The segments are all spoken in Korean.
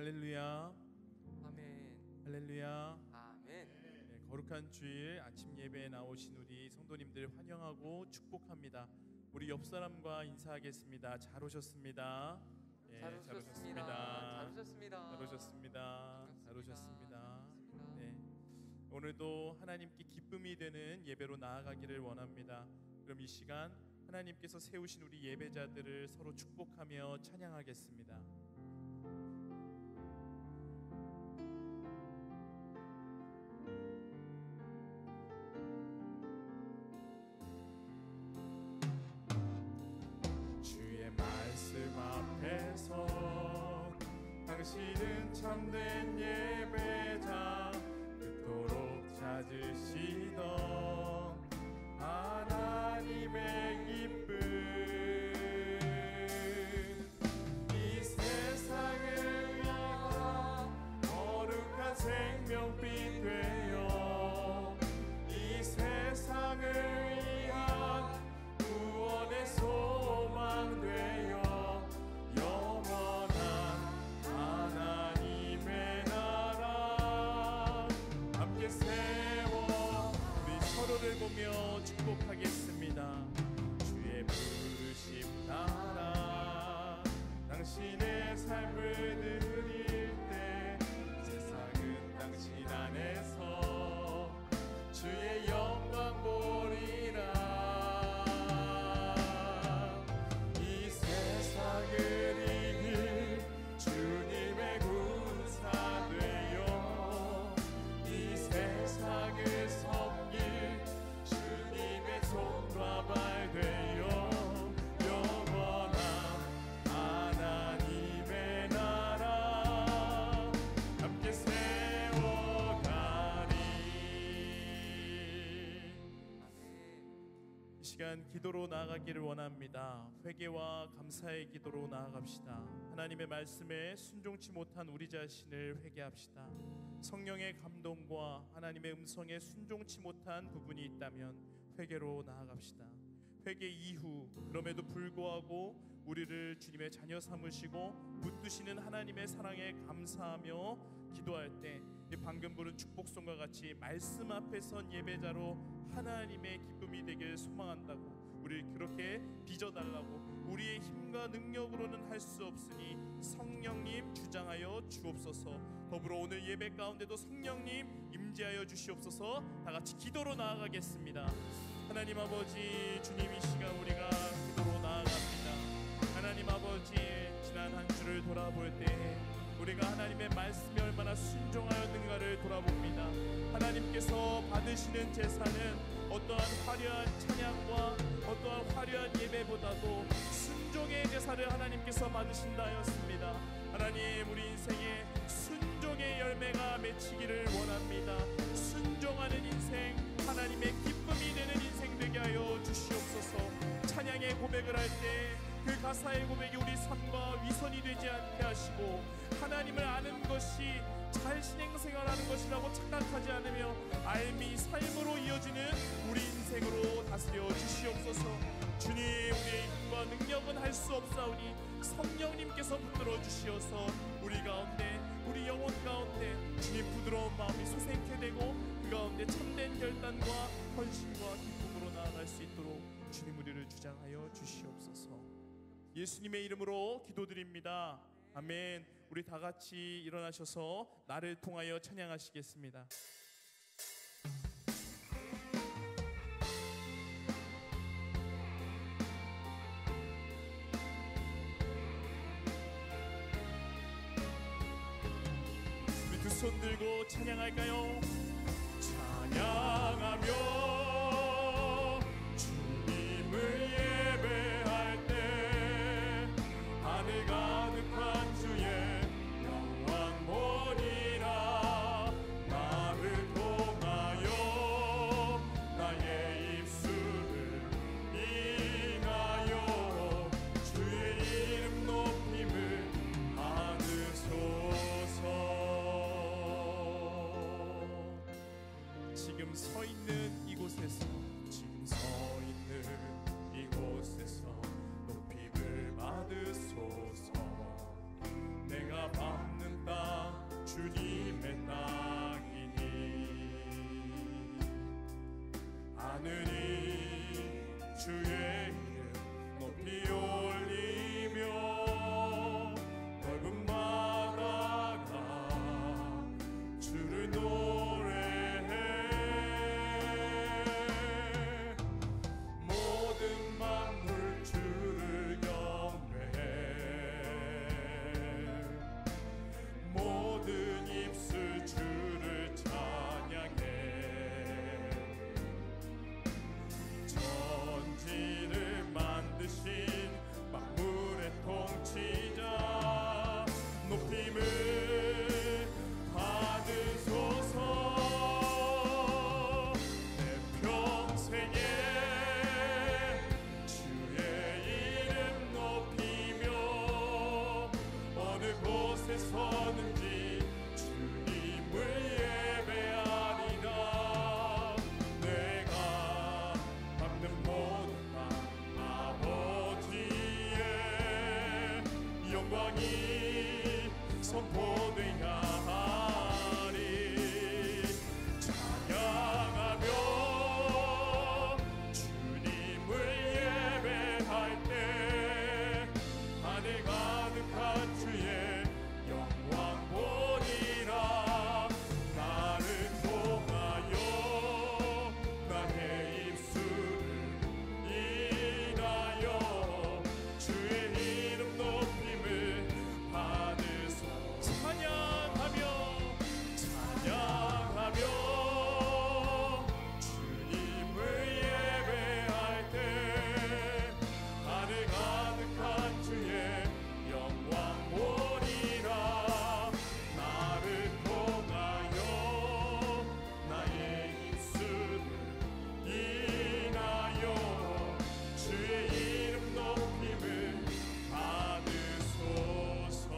할렐루야. 아멘. 할렐루야. 아멘. 네, 거룩한 주일 아침 예배에 나오신 우리 성도님들 환영하고 축복합니다. 우리 옆 사람과 인사하겠습니다. 잘 오셨습니다. 네, 잘 오셨습니다. 잘 오셨습니다. 잘 오셨습니다. 잘 오셨습니다. 네, 오늘도 하나님께 기쁨이 되는 예배로 나아가기를 원합니다. 그럼 이 시간 하나님께서 세우신 우리 예배자들을 서로 축복하며 찬양하겠습니다. 말씀 앞에서 당신은 참된 예배자, 그토록 찾으시던 하나님의 기쁨, 이 세상을 위한 거룩한 생명빛 되어 이 세상을 위한 구원의 소망 되어 영원한 하나님의 나라 함께 세워 우리 서로를 보며 축복하겠습니다. 주의 부르심 따라 당신의 삶을 드릴 때 세상은 당신 안에서 주의 영광 보리라. 세상을 이길 주님의 군사 되어 이 세상을 섬길 주님의 손과 발 되어 영원한 하나님의 나라 함께 세워가리. 이 시간 기도로 나아가기를 원합니다. 회개와 감사의 기도로 나아갑시다. 하나님의 말씀에 순종치 못한 우리 자신을 회개합시다. 성령의 감동과 하나님의 음성에 순종치 못한 부분이 있다면 회개로 나아갑시다. 회개 이후 그럼에도 불구하고 우리를 주님의 자녀 삼으시고 붙드시는 하나님의 사랑에 감사하며 기도할 때 방금 부른 축복송과 같이 말씀 앞에 선 예배자로 하나님의 기쁨이 되길 소망한다고 우리를 그렇게 빚어달라고 우리의 힘과 능력으로는 할 수 없으니 성령님 주장하여 주옵소서. 더불어 오늘 예배 가운데도 성령님 임재하여 주시옵소서. 다같이 기도로 나아가겠습니다. 하나님 아버지, 주님 이 시간 우리가 기도로 나아갑니다. 하나님 아버지, 지난 한 주를 돌아볼 때 우리가 하나님의 말씀에 얼마나 순종하였는가를 돌아봅니다. 하나님께서 받으시는 제사는 어떠한 화려한 찬양과 어떠한 화려한 예배보다도 순종의 제사를 하나님께서 받으신다 하였습니다. 하나님, 우리 인생에 순종의 열매가 맺히기를 원합니다. 순종하는 인생, 하나님의 기쁨이 되는 인생 되게 하여 주시옵소서. 찬양의 고백을 할 때 그 가사의 고백이 우리 삶과 위선이 되지 않게 하시고 하나님을 아는 것이 잘 신앙생활하는 것이라고 착각하지 않으며 알미 삶으로 이어지는 우리 인생으로 다스려 주시옵소서. 주님, 우리의 힘과 능력은 할 수 없사오니 성령님께서 붙들어 주시어서 우리 가운데, 우리 영혼 가운데 주님 부드러운 마음이 솟게 되고 그 가운데 참된 결단과 헌신과 기쁨으로 나아갈 수 있도록 주님 우리를 주장하여 주시옵소서. 예수님의 이름으로 기도드립니다. 아멘. 우리 다 같이 일어나셔서 나를 통하여 찬양하시겠습니다. 우리 두 손 들고 찬양할까요? 찬양하며 주님을 예배할 때 하늘 가득한 주의 영광 보리라. 나를 통하여 나의 입술을 ing하여 주의 이름 높임을 받으소서. 지금 서 있는 이곳에 주님의 땅이니 하느님 주의 이름 높이 올리며 넓은 바다가 주를 노래해 모든 만물 주를 경배해 모든 입술 주를 찬양해 천지를 만드신 만물의 통치자 높임을 받으소서 내 평생에 주의 이름 높이며 어느 곳에 서는지 주님을 예배하리라 내가 밟는 모든 바 아버지의 영광이 선포되야 하리 찬양하며 주님을 예배할 때 하늘 가득한 주의 영광 보리라 나를 통하여 나의 입술을 인하여 주의 이름 높임을 받으소 찬양하며 주님을 예배할 때 하늘 가득한 주의 영광 보리라 나를 통하여 나의 입술을 인하여 주의 이름 높임을 받으소서.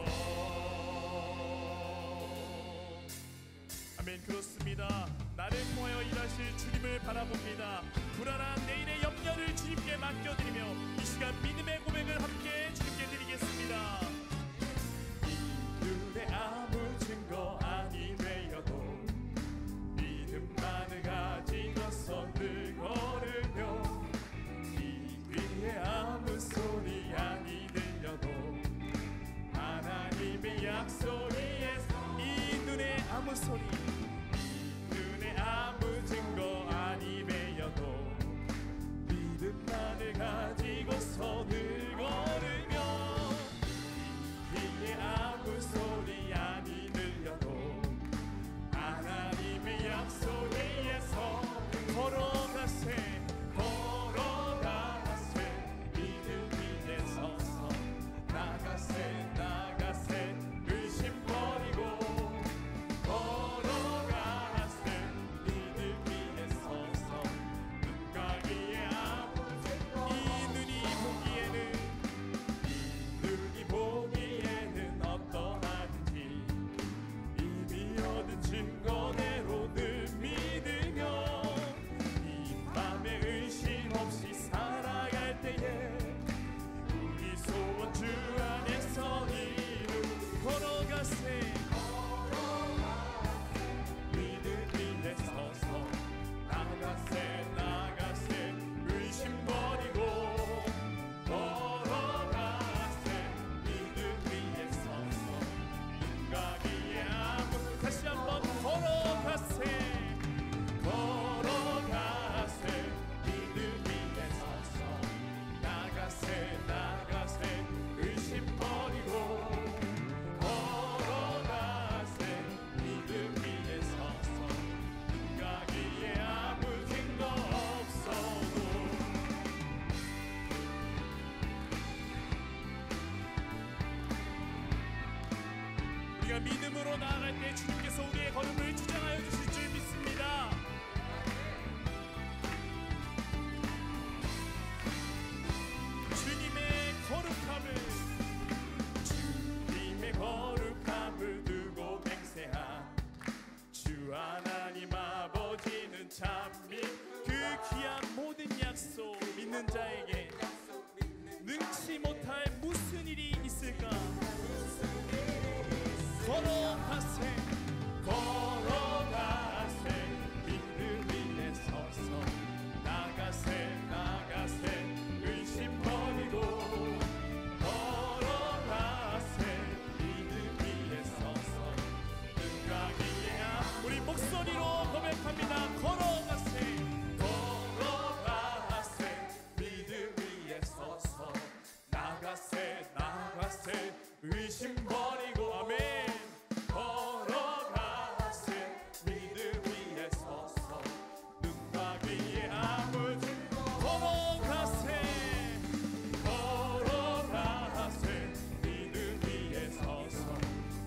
아멘. 그렇습니다. 나를 통하여 일하실 주님을 바라봅니다. 불안한 내일의 염려를 주님께 맡겨드리며 이 시간 믿음의 고백을 함께 주님께 드리겠습니다. 이들의 아무 증거 아니 되어도 믿음만을 가지고서 늘 걸으며 이 귀에 아무 소리 아니 들려도 하나님의 약속이에서 이 눈에 아무 소리 이 눈에 아무 증거 아니 배여도 믿음만을 가지고서 늘 걸으며 이 귀에 아무 소리 아니 들려도 하나님의 약속 위에서 걸어가세 믿음 위에 서서 나가세 의심 버리고 걸어가세 믿음 위에 서서 눈 가기에 아무 이 눈이 보기에는 어떠한지 이미 얻은 증거대로 늘 믿으며 이 밤에 의심 없이 살아갈 때에 우리 소원 주 안에서 이루 걸어가세 믿음 위에 서서 나가세 의심 버리고 걸어가세 믿음 위에 서서 눈 가기에 아무 다시 한번 걸어가세 믿음 위에 서서 나가세 의심 버리고 걸어가세 믿음 위에 서서 눈 가기에 아무 증거 없어도 우리가 믿음으로 나아갈 때 주님께서 우리의 걸음을 주장하여 주실 줄 믿습니다. 주님의 거룩함을 두고 맹세한 주 하나님 아버지는 참미 그 귀한 모든 약속 믿는 자에게 능치 못할 무슨 일이 있을까 걸어가세 의심 버리고 아멘 걸어가세 믿음 위에 서서 눈과 귀에 아무 걸어가세 걸어가세 믿음 위에 서서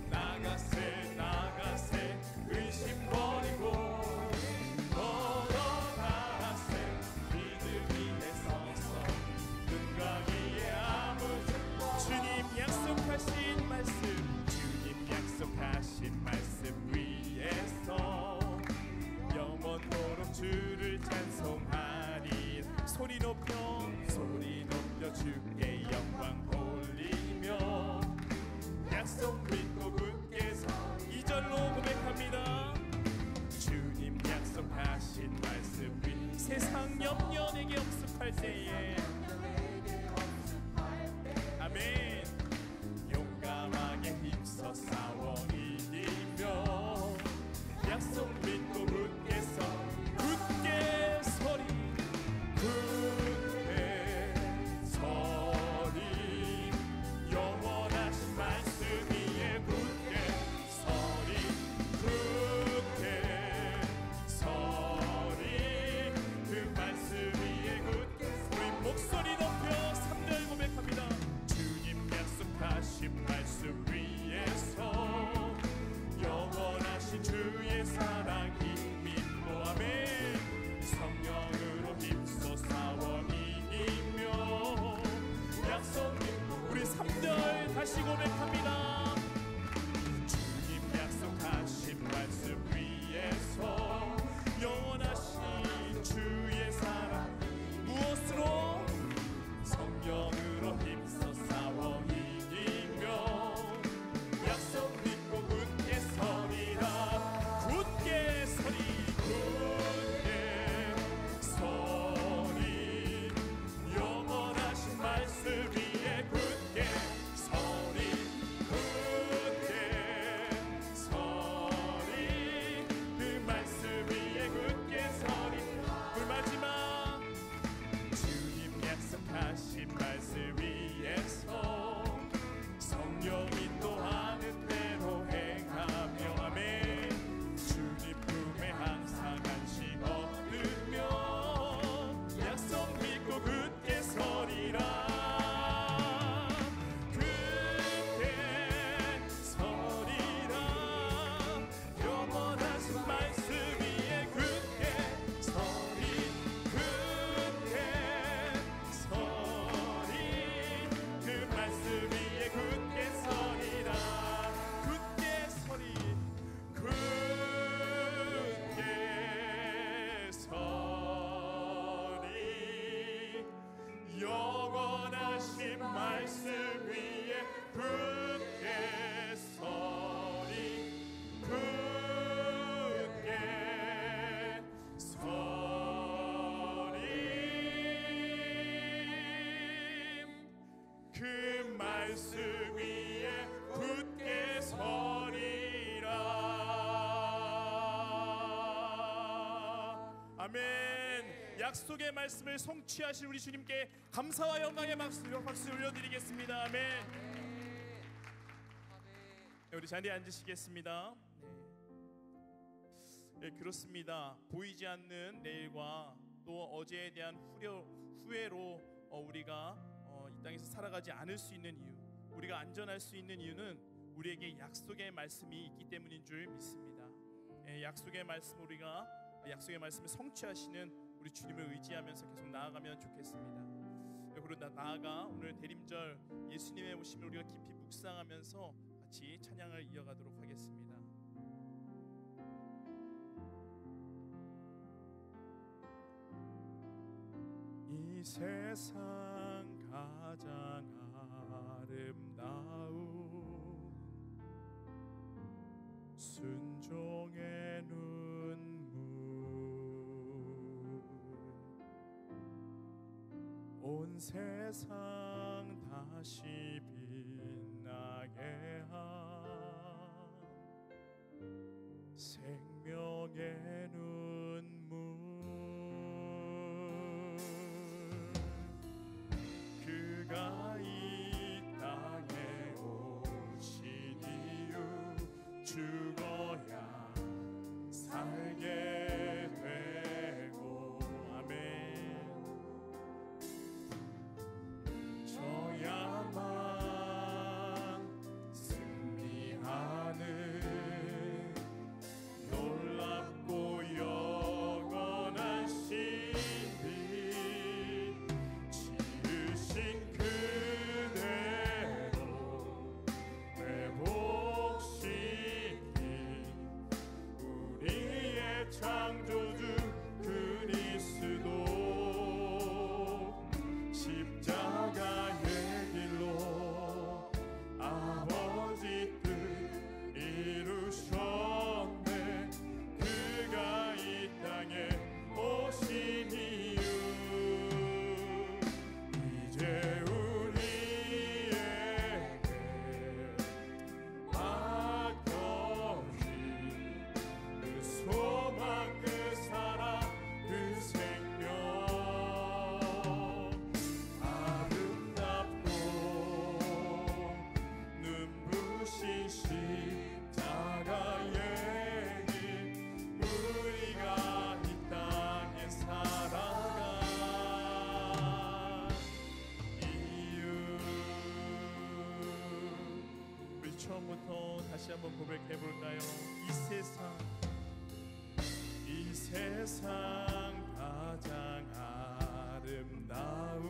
나가세 나가세 의심 버리고 걸어가세 믿음 위에 서서 눈과 귀에 아무 주님 약속하신 말씀 주님 약속하신 말씀 위에서 영원토록 주를 찬송하리 소리 높여 주께 영광 돌리며 약속 믿고 굳게 서 2절로 고백합니다. 주님 약속하신 말씀 위 세상 염려 내게 억습할 때에 아멘 용감하게 힘써 싸워 이기며 약속 믿고 굳게 서 굳게 서리 굳게 서리 영원하신 말씀 위에 굳게 서리 굳게 서리 그 말씀 위에 굳게 우리 목소리 높여 3절 고백합니다. 주님 약속하신 말씀 위에서 영원하신 주의 사랑이 믿고 아멘 성령으로 힘써 싸워 이기며 약속 믿고 우리 3절 다시 고백합니다. 주님 약속하신 말씀 위에서 영원하신 주의 사랑 무엇으로 성령으로 힘써 싸워 이기며 약속 믿고 굳게 서리라 굳게 서리 굳게 서리 영원하신 말씀 위에 굳게 서리 굳게 서리 그 말씀 위에 굳게 서리 그 마지막 주님 약속하신 말씀 위에서 성령 인도하는 대로 행하며 아멘 주님 품에 항상 안식 얻으며 약속 믿고 굳게 서리라 굳게 서리라 영원하신 말씀 위에 굳게 서리 굳게 서리 그 말씀 위에 굳게 서리라 굳게 서리 굳게 서리 영원하신 말씀 위에 굳게 서리 굳게 서리 그 말씀 위에 굳게 서리라 아멘 약속의 말씀을 성취하신 우리 주님께 감사와 영광의 박수 올려드리겠습니다. 아멘. 네, 우리 자리에 앉으시겠습니다. 네, 그렇습니다. 보이지 않는 내일과 또 어제에 대한 후회로 우리가 이 땅에서 살아가지 않을 수 있는 이유 우리가 안전할 수 있는 이유는 우리에게 약속의 말씀이 있기 때문인 줄 믿습니다. 약속의 말씀 우리가 약속의 말씀을 성취하시는 우리 주님을 의지하면서 계속 나아가면 좋겠습니다. 그리고 나아가 오늘 대림절 예수님의 오심을 우리가 깊이 묵상하면서 같이 찬양을 이어가도록 하겠습니다. 이 세상 가장 아름다운 순종의 눈물 온 세상 다시 빛나게 한 생명의 눈물 그가 이 땅에 오셔 처음부터 다시 한번 고백해 볼까요? 이 세상 가장 아름다운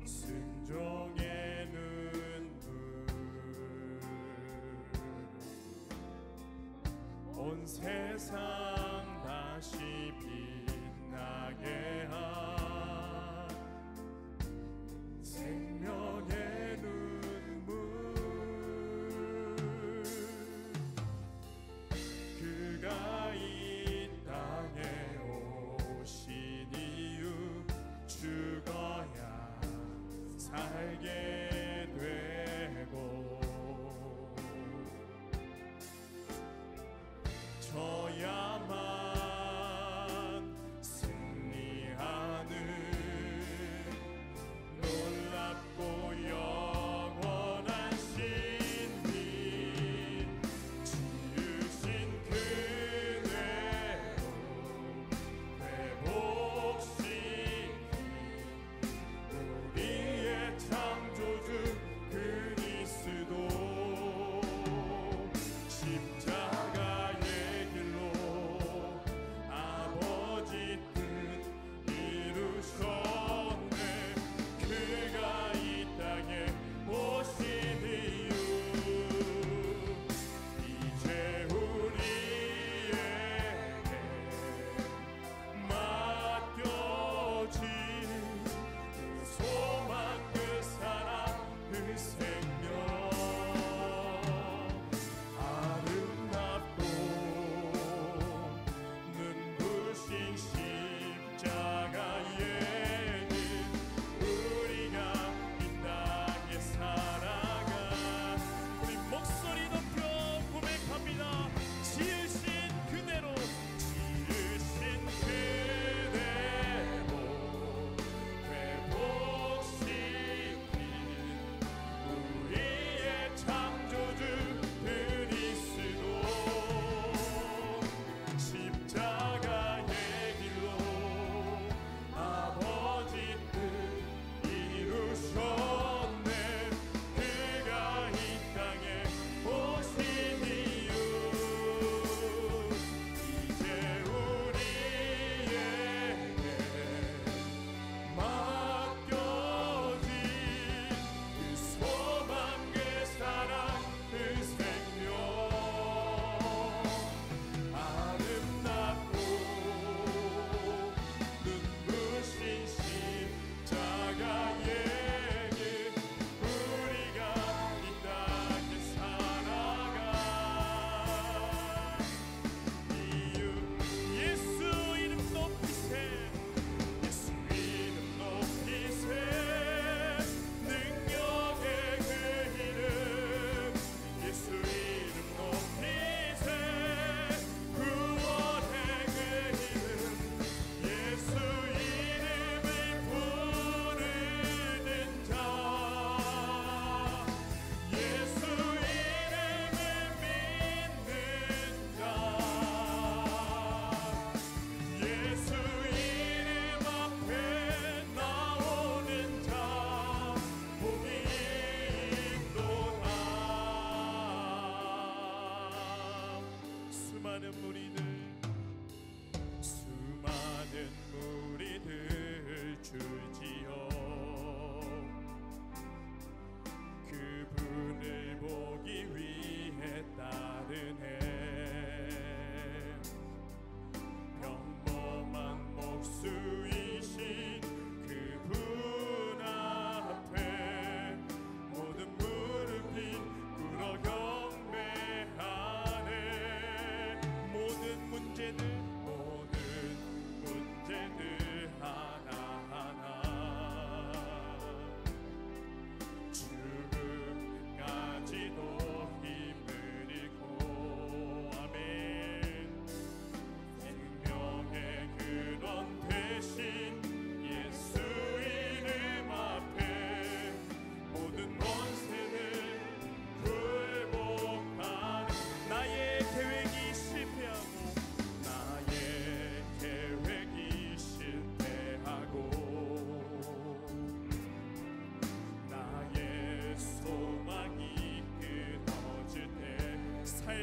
순종의 눈물, 온 세상 다시 빛나게 한 생명의 눈물, 그가 이 땅에 오신 이유 죽어야 살게 되고 져야만 승리하리라.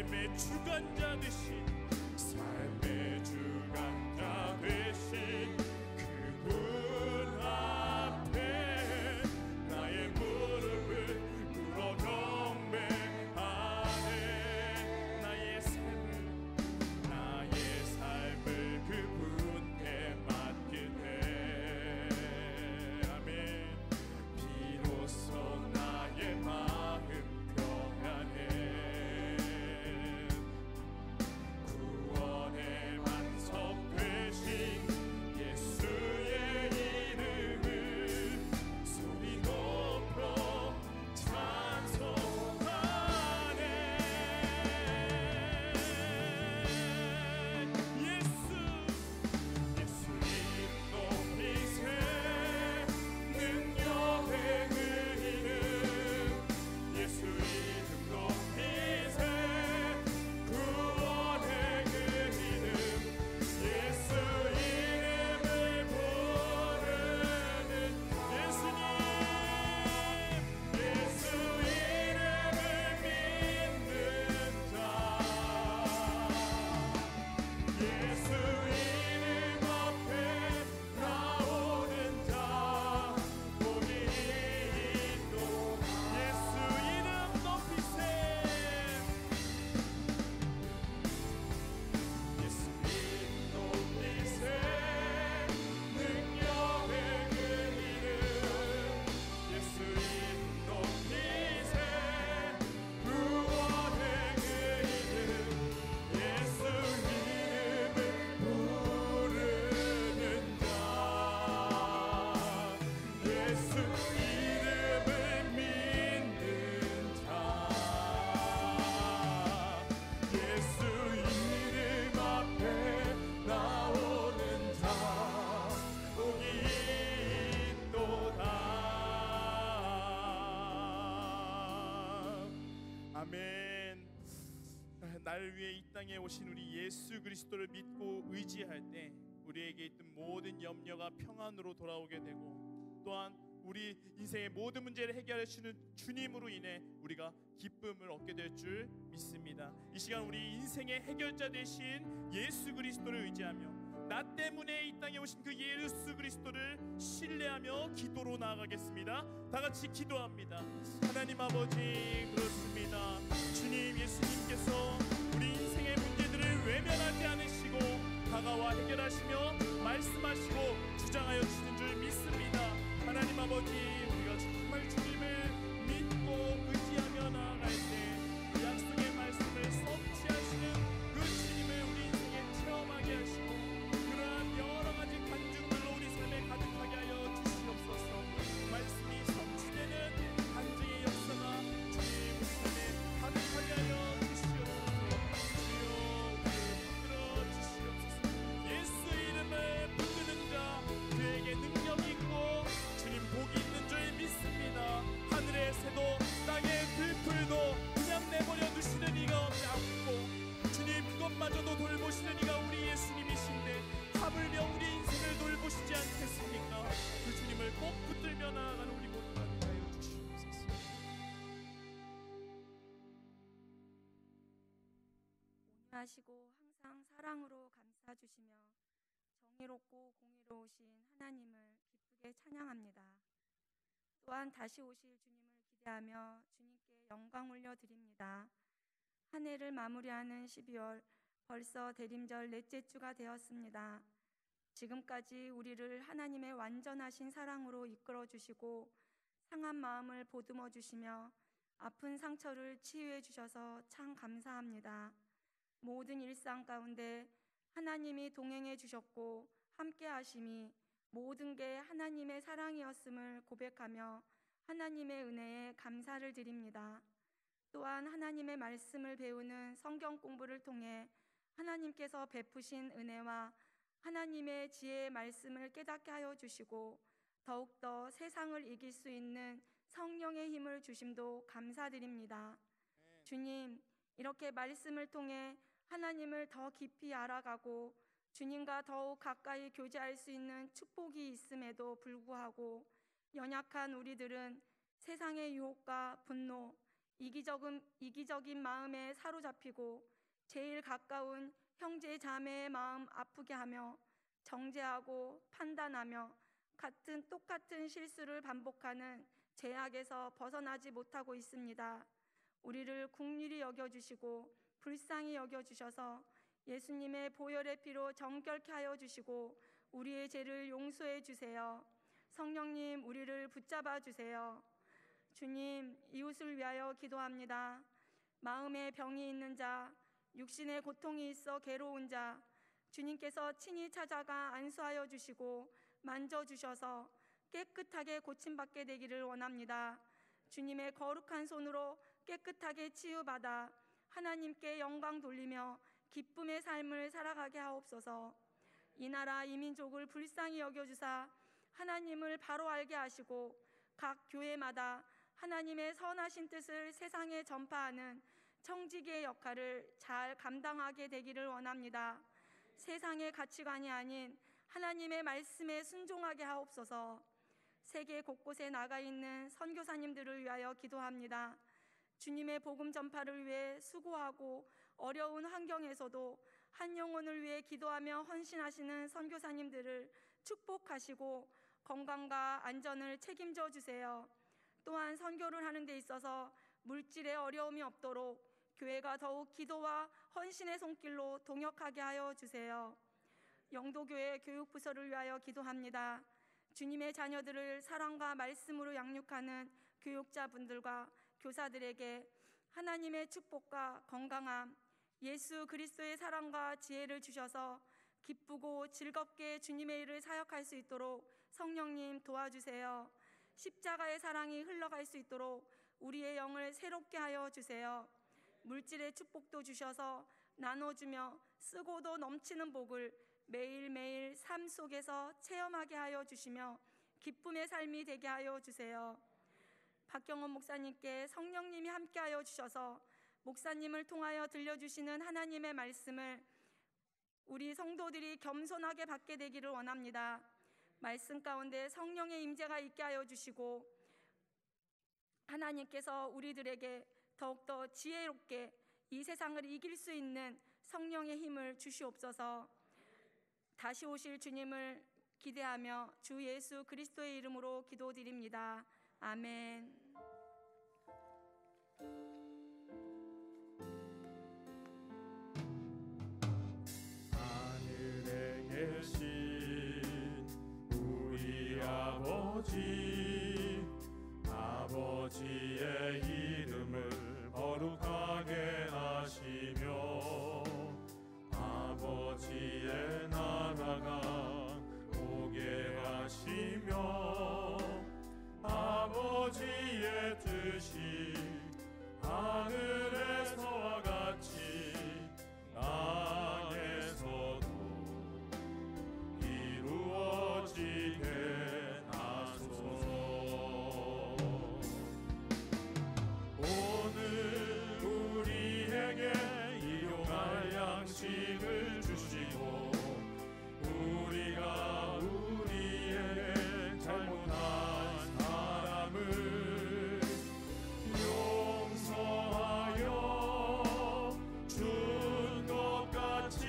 삶의 주관자 되신 삶의 주관자 되신 그분 앞에 나의 무릎을 꿇어 경배하네. 나의 삶을 그분께 맡기네. 아멘. 비로소 나의 마음 평안해. 구원의 반석 되신 예수의 이름을 소리 높여 찬송하네. 예수 이름 높이세. 능력의 그 이름 예수 이름 높이세. 구원의 그 이름 예수 이름을 부르는 예수님. 예수 이름을 믿는 자 예수 이름 앞에 나오는 자 복이 있도다. 예수 이름 높이세. 예수 이름 높이세. 능력의 그 이름 예수 이름 높이세. 구원의 그 이름 예수 이름을 부르는 자 예수 이름을 믿는 자 예수 이름 앞에 나오는 자 복이 있도다. 아멘. 날 위해 이 땅에 오신 우리 예수 그리스도를 믿고 의지할 때 우리에게 있던 모든 염려가 평안으로 돌아오게 되고, 또한 우리 인생의 모든 문제를 해결하시는 주님으로 인해 우리가 기쁨을 얻게 될 줄 믿습니다. 이 시간 우리 인생의 해결자 되신 예수 그리스도를 의지하며 나 때문에 이 땅에 오신 그 예수 그리스도를 신뢰하며 기도로 나아가겠습니다. 다 같이 기도합니다. 하나님 아버지, 그렇습니다. 주님, 예수님께서 우리 인생의 문제들을 외면하지 않으시고 다가와 해결하시며 말씀하시고 주장하여 주시는 줄 믿습니다. 하나님 아버지, 우리가 정말 주님을 믿고 의지하며 나아갈 때 그 약속의 말씀을 성취하시는 그 주님을 우리 인생에 체험하게 하시고 그러한 여러 가지 간증들로 우리 삶에 가득하게 하여 주시옵소서. 말씀이 성취되는 간증의 역사가 주님 우리 삶에 가득하게 하여 주시옵소서. 주여 우리를 이끌어 주시옵소서. 예수 이름을 부르는 자 그에게 능력이 있고 주님 복이 있는 줄 믿습니다. 하늘의 새도 땅의 들풀도 그냥 내버려 두시는 이가 없고 주님 그것마저도 돌보시는 이가 우리 예수님이신데 하물며 우리 인생을 돌보시지 않겠습니까? 그 주님을 꼭 붙들며 나아가는 우리 모두가 되게 하여 주시옵소서. 온유하시고 항상 사랑으로 감싸주시며 정의롭고 공의로우신 하나님을 기쁘게 찬양합니다. 또한 다시 오실 주님을 기대하며 주님께 영광 올려드립니다. 한 해를 마무리하는 12월, 벌써 대림절 넷째 주가 되었습니다. 지금까지 우리를 하나님의 완전하신 사랑으로 이끌어 주시고 상한 마음을 보듬어 주시며 아픈 상처를 치유해 주셔서 참 감사합니다. 모든 일상 가운데 하나님이 동행해 주셨고 함께 하심이 모든 게 하나님의 사랑이었음을 고백하며 하나님의 은혜에 감사를 드립니다. 또한 하나님의 말씀을 배우는 성경 공부를 통해 하나님께서 베푸신 은혜와 하나님의 지혜의 말씀을 깨닫게 하여 주시고 더욱더 세상을 이길 수 있는 성령의 힘을 주심도 감사드립니다. 주님, 이렇게 말씀을 통해 하나님을 더 깊이 알아가고 주님과 더욱 가까이 교제할 수 있는 축복이 있음에도 불구하고 연약한 우리들은 세상의 유혹과 분노, 이기적인 마음에 사로잡히고 제일 가까운 형제 자매의 마음 아프게 하며 정죄하고 판단하며 똑같은 실수를 반복하는 죄악에서 벗어나지 못하고 있습니다. 우리를 긍휼히 여겨주시고 불쌍히 여겨주셔서 예수님의 보혈의 피로 정결케 하여 주시고 우리의 죄를 용서해 주세요. 성령님, 우리를 붙잡아 주세요. 주님, 이웃을 위하여 기도합니다. 마음에 병이 있는 자, 육신의 고통이 있어 괴로운 자, 주님께서 친히 찾아가 안수하여 주시고 만져주셔서 깨끗하게 고침받게 되기를 원합니다. 주님의 거룩한 손으로 깨끗하게 치유받아 하나님께 영광 돌리며 기쁨의 삶을 살아가게 하옵소서. 이 나라 이 민족을 불쌍히 여겨주사 하나님을 바로 알게 하시고 각 교회마다 하나님의 선하신 뜻을 세상에 전파하는 청지기의 역할을 잘 감당하게 되기를 원합니다. 세상의 가치관이 아닌 하나님의 말씀에 순종하게 하옵소서. 세계 곳곳에 나가 있는 선교사님들을 위하여 기도합니다. 주님의 복음 전파를 위해 수고하고 어려운 환경에서도 한 영혼을 위해 기도하며 헌신하시는 선교사님들을 축복하시고 건강과 안전을 책임져 주세요. 또한 선교를 하는 데 있어서 물질에 어려움이 없도록 교회가 더욱 기도와 헌신의 손길로 동역하게 하여 주세요. 영도교회 교육부서를 위하여 기도합니다. 주님의 자녀들을 사랑과 말씀으로 양육하는 교육자분들과 교사들에게 하나님의 축복과 건강함, 예수 그리스도의 사랑과 지혜를 주셔서 기쁘고 즐겁게 주님의 일을 사역할 수 있도록 성령님 도와주세요. 십자가의 사랑이 흘러갈 수 있도록 우리의 영을 새롭게 하여 주세요. 물질의 축복도 주셔서 나눠주며 쓰고도 넘치는 복을 매일매일 삶 속에서 체험하게 하여 주시며 기쁨의 삶이 되게 하여 주세요. 박경원 목사님께 성령님이 함께하여 주셔서 목사님을 통하여 들려주시는 하나님의 말씀을 우리 성도들이 겸손하게 받게 되기를 원합니다. 말씀 가운데 성령의 임재가 있게 하여 주시고 하나님께서 우리들에게 더욱더 지혜롭게 이 세상을 이길 수 있는 성령의 힘을 주시옵소서. 다시 오실 주님을 기대하며 주 예수 그리스도의 이름으로 기도드립니다. 아멘. 하늘에 계신 우리 아버지의 이름을 거룩하게 하시며 아버지의 나라가 오게 하시며 아버지의 뜻이 하늘에서와 같이 땅에서도 이루어지게 하소서. 오늘 우리에게 일용할 양식을 주시고 우리가 우리에게 잘못한 사람을 용서하여 준 것 같이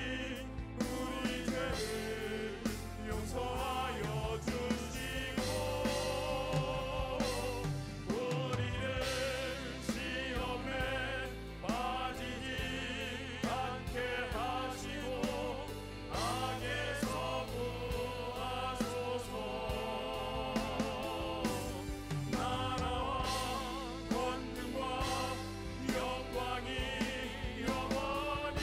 우리 죄를 용서하여 주시고 우리를 시험에 빠지지 않게 하시고 악에서 구하소서. 나라와 권능과 영광이 영원히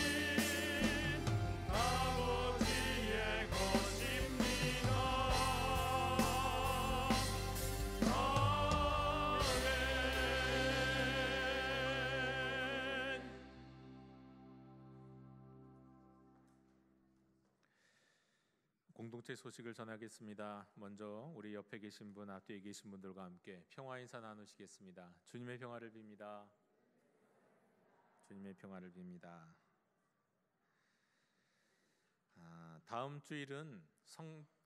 아버지의 것입니다. 아멘. 공동체 소식을 전하겠습니다. 먼저 우리 옆에 계신 분, 앞뒤에 계신 분들과 함께 평화 인사 나누시겠습니다. 주님의 평화를 빕니다. 주님의 평화를 빕니다. 다음 주일은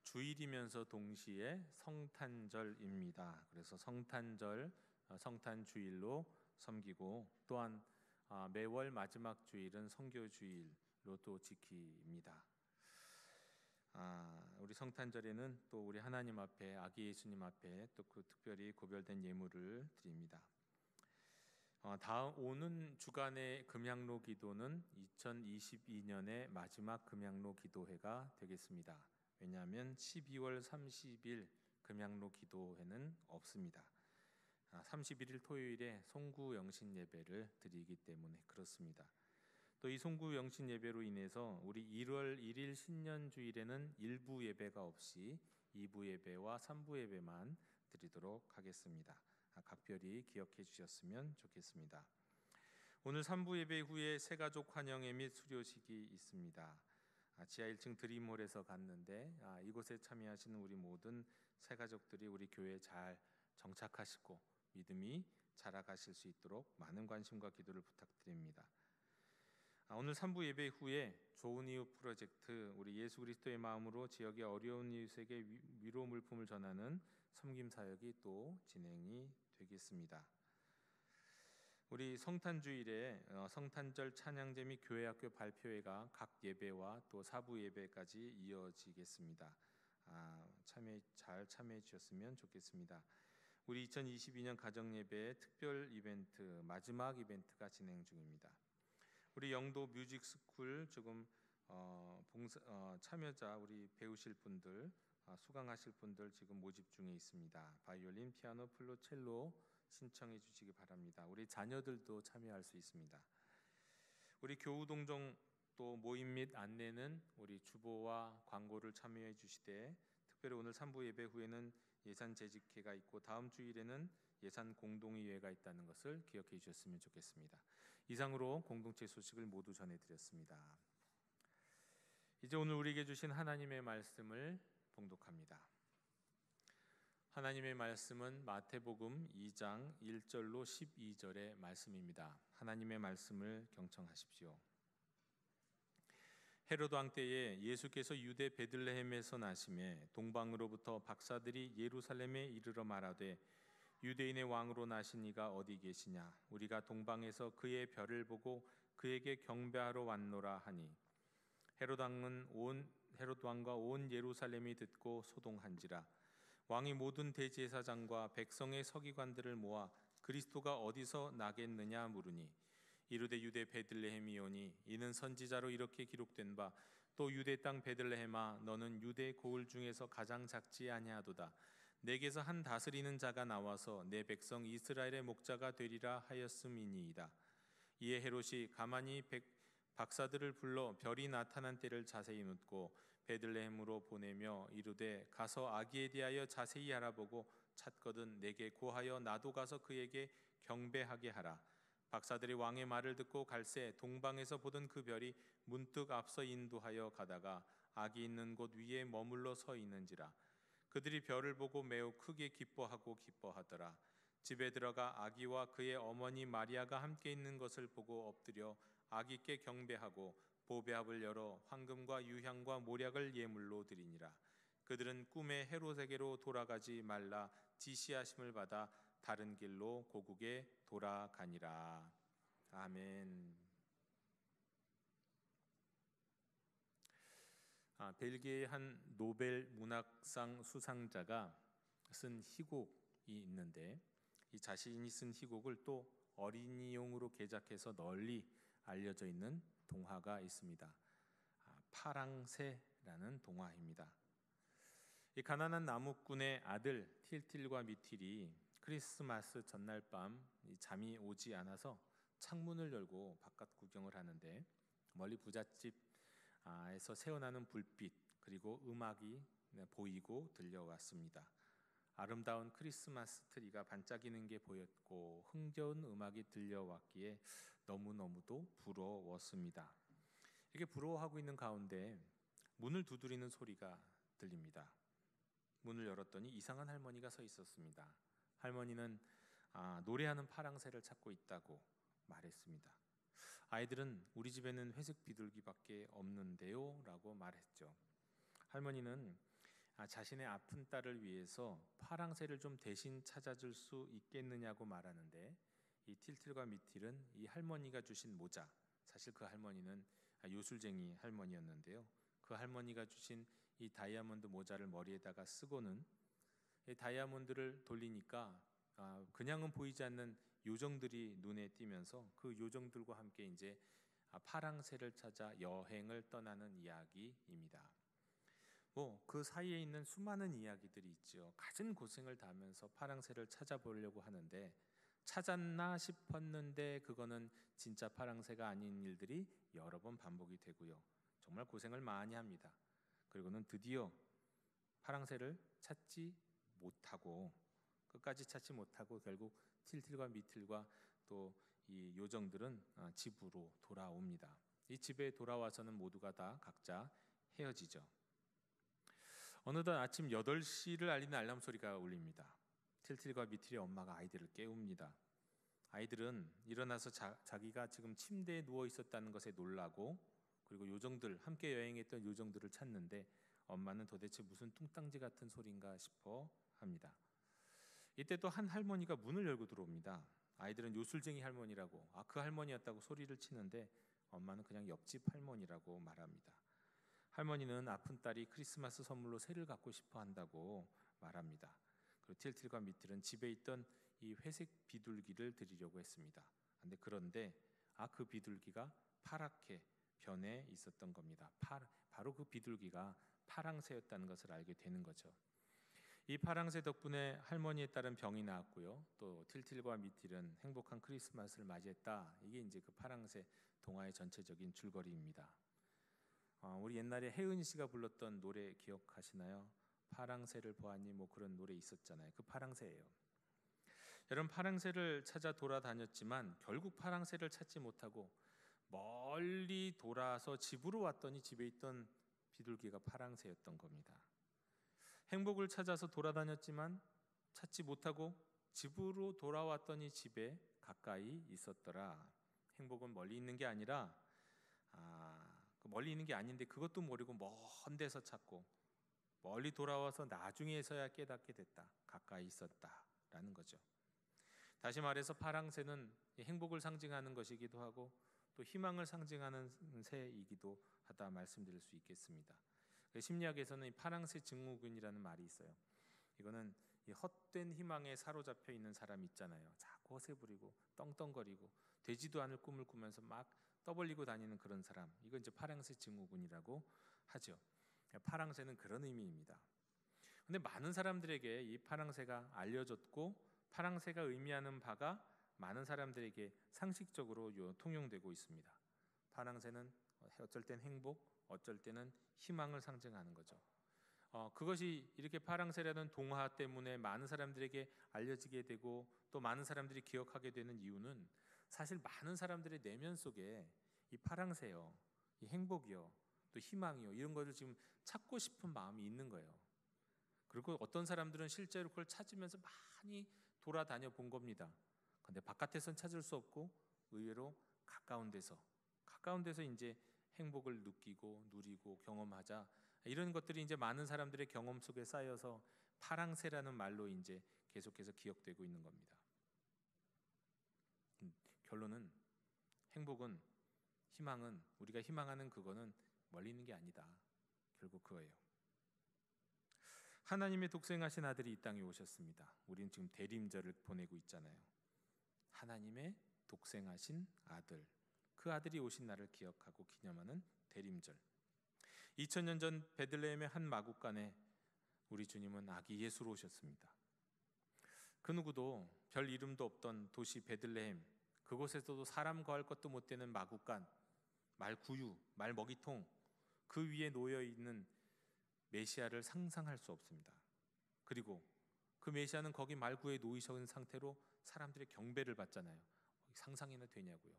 주일이면서 동시에 성탄절입니다. 그래서 성탄절, 성탄주일로 섬기고 또한 매월 마지막 주일은 선교 주일로 또 지킵니다. 우리 성탄절에는 또 우리 하나님 앞에 아기 예수님 앞에 또 그 특별히 구별된 예물을 드립니다. 다음 오는 주간의 금양로 기도는 2022년의 마지막 금양로 기도회가 되겠습니다. 왜냐하면 12월 30일 금양로 기도회는 없습니다. 31일 토요일에 송구 영신 예배를 드리기 때문에 그렇습니다. 또 이 송구 영신 예배로 인해서 우리 1월 1일 신년 주일에는 1부 예배가 없이 2부 예배와 3부 예배만 드리도록 하겠습니다. 각별히 기억해 주셨으면 좋겠습니다. 오늘 3부 예배 후에 새가족 환영회 및 수료식이 있습니다. 지하 1층 드림홀에서 갔는데 이곳에 참여하시는 우리 모든 새가족들이 우리 교회에 잘 정착하시고 믿음이 자라가실 수 있도록 많은 관심과 기도를 부탁드립니다. 오늘 3부 예배 후에 좋은 이웃 프로젝트 우리 예수 그리스도의 마음으로 지역의 어려운 이웃에게 위로 물품을 전하는 섬김 사역이 또 진행이 되겠습니다. 우리 성탄주일에 성탄절 찬양제 및 교회학교 발표회가 각 예배와 또 4부 예배까지 이어지겠습니다. 잘 참여해 주셨으면 좋겠습니다. 우리 2022년 가정예배의 특별 이벤트 마지막 이벤트가 진행 중입니다. 우리 영도 뮤직스쿨 조금 참여자 우리 배우실 분들 수강하실 분들 지금 모집 중에 있습니다. 바이올린, 피아노, 플룻, 첼로 신청해 주시기 바랍니다. 우리 자녀들도 참여할 수 있습니다. 우리 교우동정 또 모임 및 안내는 우리 주보와 광고를 참여해 주시되 특별히 오늘 3부 예배 후에는 예산 재직회가 있고 다음 주일에는 예산 공동의회가 있다는 것을 기억해 주셨으면 좋겠습니다. 이상으로 공동체 소식을 모두 전해드렸습니다. 이제 오늘 우리에게 주신 하나님의 말씀을 봉독합니다. 하나님의 말씀은 마태복음 2장 1절로 12절의 말씀입니다. 하나님의 말씀을 경청하십시오. 헤로드 왕 때에 예수께서 유대 베들레헴에서 나심에 동방으로부터 박사들이 예루살렘에 이르러 말하되 유대인의 왕으로 나신 이가 어디 계시냐? 우리가 동방에서 그의 별을 보고 그에게 경배하러 왔노라 하니 헤로드 왕과 온 예루살렘이 듣고 소동한지라. 왕이 모든 대제사장과 백성의 서기관들을 모아 그리스도가 어디서 나겠느냐 물으니 이르되 유대 베들레헴이오니 이는 선지자로 이렇게 기록된 바 또 유대 땅 베들레헴아 너는 유대 고을 중에서 가장 작지 아니하도다. 내게서 한 다스리는 자가 나와서 내 백성 이스라엘의 목자가 되리라 하였음이니이다. 이에 헤롯이 가만히 박사들을 불러 별이 나타난 때를 자세히 묻고 베들레헴으로 보내며 이르되 가서 아기에 대하여 자세히 알아보고 찾거든 내게 고하여 나도 가서 그에게 경배하게 하라. 박사들이 왕의 말을 듣고 갈새 동방에서 보던 그 별이 문득 앞서 인도하여 가다가 아기 있는 곳 위에 머물러 서 있는지라. 그들이 별을 보고 매우 크게 기뻐하더라. 집에 들어가 아기와 그의 어머니 마리아가 함께 있는 것을 보고 엎드려 아기께 경배하고 보배합을 열어 황금과 유향과 모략을 예물로 드리니라. 그들은 꿈에 헤롯에게로 돌아가지 말라 지시하심을 받아 다른 길로 고국에 돌아가니라. 아멘. 벨기에의 한 노벨 문학상 수상자가 쓴 희곡이 있는데 이 자신이 쓴 희곡을 또 어린이용으로 개작해서 널리 알려져 있는 동화가 있습니다. 파랑새라는 동화입니다. 이 가난한 나무꾼의 아들 틸틸과 미틸이 크리스마스 전날 밤 잠이 오지 않아서 창문을 열고 바깥 구경을 하는데 멀리 부잣집에서 새어나는 불빛 그리고 음악이 보이고 들려왔습니다. 아름다운 크리스마스 트리가 반짝이는 게 보였고 흥겨운 음악이 들려왔기에 너무너무도 부러웠습니다. 이렇게 부러워하고 있는 가운데 문을 두드리는 소리가 들립니다. 문을 열었더니 이상한 할머니가 서 있었습니다. 할머니는 노래하는 파랑새를 찾고 있다고 말했습니다. 아이들은 우리 집에는 회색 비둘기밖에 없는데요 라고 말했죠. 할머니는 자신의 아픈 딸을 위해서 파랑새를 좀 대신 찾아줄 수 있겠느냐고 말하는데 이 틸틸과 미틸은 이 할머니가 주신 모자, 사실 그 할머니는 요술쟁이 할머니였는데요. 그 할머니가 주신 이 다이아몬드 모자를 머리에다가 쓰고는 이 다이아몬드를 돌리니까 그냥은 보이지 않는 요정들이 눈에 띄면서 그 요정들과 함께 이제 파랑새를 찾아 여행을 떠나는 이야기입니다. 그 사이에 있는 수많은 이야기들이 있죠. 갖은 고생을 다하면서 파랑새를 찾아보려고 하는데 찾았나 싶었는데 그거는 진짜 파랑새가 아닌 일들이 여러 번 반복이 되고요. 정말 고생을 많이 합니다. 그리고는 드디어 파랑새를 찾지 못하고 끝까지 찾지 못하고 결국 틸틸과 미틸과 또 이 요정들은 집으로 돌아옵니다. 이 집에 돌아와서는 모두가 다 각자 헤어지죠. 어느덧 아침 8시를 알리는 알람 소리가 울립니다. 틸틸과 미틸의 엄마가 아이들을 깨웁니다. 아이들은 일어나서 자기가 지금 침대에 누워 있었다는 것에 놀라고 그리고 요정들 함께 여행했던 요정들을 찾는데 엄마는 도대체 무슨 뚱땅지 같은 소린가 싶어 합니다. 이때 또 한 할머니가 문을 열고 들어옵니다. 아이들은 요술쟁이 할머니라고 그 할머니였다고 소리를 치는데 엄마는 그냥 옆집 할머니라고 말합니다. 할머니는 아픈 딸이 크리스마스 선물로 새를 갖고 싶어 한다고 말합니다. 그리고 틸틸과 미틸은 집에 있던 이 회색 비둘기를 드리려고 했습니다. 그런데 그 비둘기가 파랗게 변해 있었던 겁니다. 바로 그 비둘기가 파랑새였다는 것을 알게 되는 거죠. 이 파랑새 덕분에 할머니에 따른 병이 나았고요. 또 틸틸과 미틸은 행복한 크리스마스를 맞이했다. 이게 이제 그 파랑새 동화의 전체적인 줄거리입니다. 우리 옛날에 혜은 씨가 불렀던 노래 기억하시나요? 파랑새를 보았니 뭐 그런 노래 있었잖아요. 그 파랑새예요. 여러분 파랑새를 찾아 돌아다녔지만 결국 파랑새를 찾지 못하고 멀리 돌아서 집으로 왔더니 집에 있던 비둘기가 파랑새였던 겁니다. 행복을 찾아서 돌아다녔지만 찾지 못하고 집으로 돌아왔더니 집에 가까이 있었더라. 행복은 멀리 있는 게 아니라 멀리 있는 게 아닌데 그것도 모르고 먼 데서 찾고 멀리 돌아와서 나중에서야 깨닫게 됐다. 가까이 있었다라는 거죠. 다시 말해서 파랑새는 행복을 상징하는 것이기도 하고 또 희망을 상징하는 새이기도 하다 말씀드릴 수 있겠습니다. 심리학에서는 파랑새 증후군이라는 말이 있어요. 이거는 이 헛된 희망에 사로잡혀 있는 사람 있잖아요. 자꾸 허세 부리고 떵떵거리고 되지도 않을 꿈을 꾸면서 막 떠벌리고 다니는 그런 사람. 이건 이제 파랑새 증후군이라고 하죠. 파랑새는 그런 의미입니다. 근데 많은 사람들에게 이 파랑새가 알려졌고 파랑새가 의미하는 바가 많은 사람들에게 상식적으로 통용되고 있습니다. 파랑새는 어쩔 땐 행복, 어쩔 때는 희망을 상징하는 거죠. 그것이 이렇게 파랑새라는 동화 때문에 많은 사람들에게 알려지게 되고 또 많은 사람들이 기억하게 되는 이유는 사실 많은 사람들의 내면 속에 이 파랑새요, 이 행복이요, 또 희망이요 이런 것을 지금 찾고 싶은 마음이 있는 거예요. 그리고 어떤 사람들은 실제로 그걸 찾으면서 많이 돌아다녀 본 겁니다. 근데 바깥에선 찾을 수 없고 의외로 가까운 데서 이제 행복을 느끼고 누리고 경험하자 이런 것들이 이제 많은 사람들의 경험 속에 쌓여서 파랑새라는 말로 이제 계속해서 기억되고 있는 겁니다. 결론은 행복은 희망은 우리가 희망하는 그거는 멀리 있는 게 아니다. 결국 그거예요. 하나님의 독생하신 아들이 이 땅에 오셨습니다. 우리는 지금 대림절을 보내고 있잖아요. 하나님의 독생하신 아들, 그 아들이 오신 날을 기억하고 기념하는 대림절. 2000년 전 베들레헴의 한 마구간에 우리 주님은 아기 예수로 오셨습니다. 그 누구도 별 이름도 없던 도시 베들레헴, 그곳에서도 사람 거할 것도 못 되는 마구간, 말구유, 말먹이통, 그 위에 놓여 있는 메시아를 상상할 수 없습니다. 그리고 그 메시아는 거기 말구에 놓이신 상태로 사람들의 경배를 받잖아요. 상상이나 되냐고요.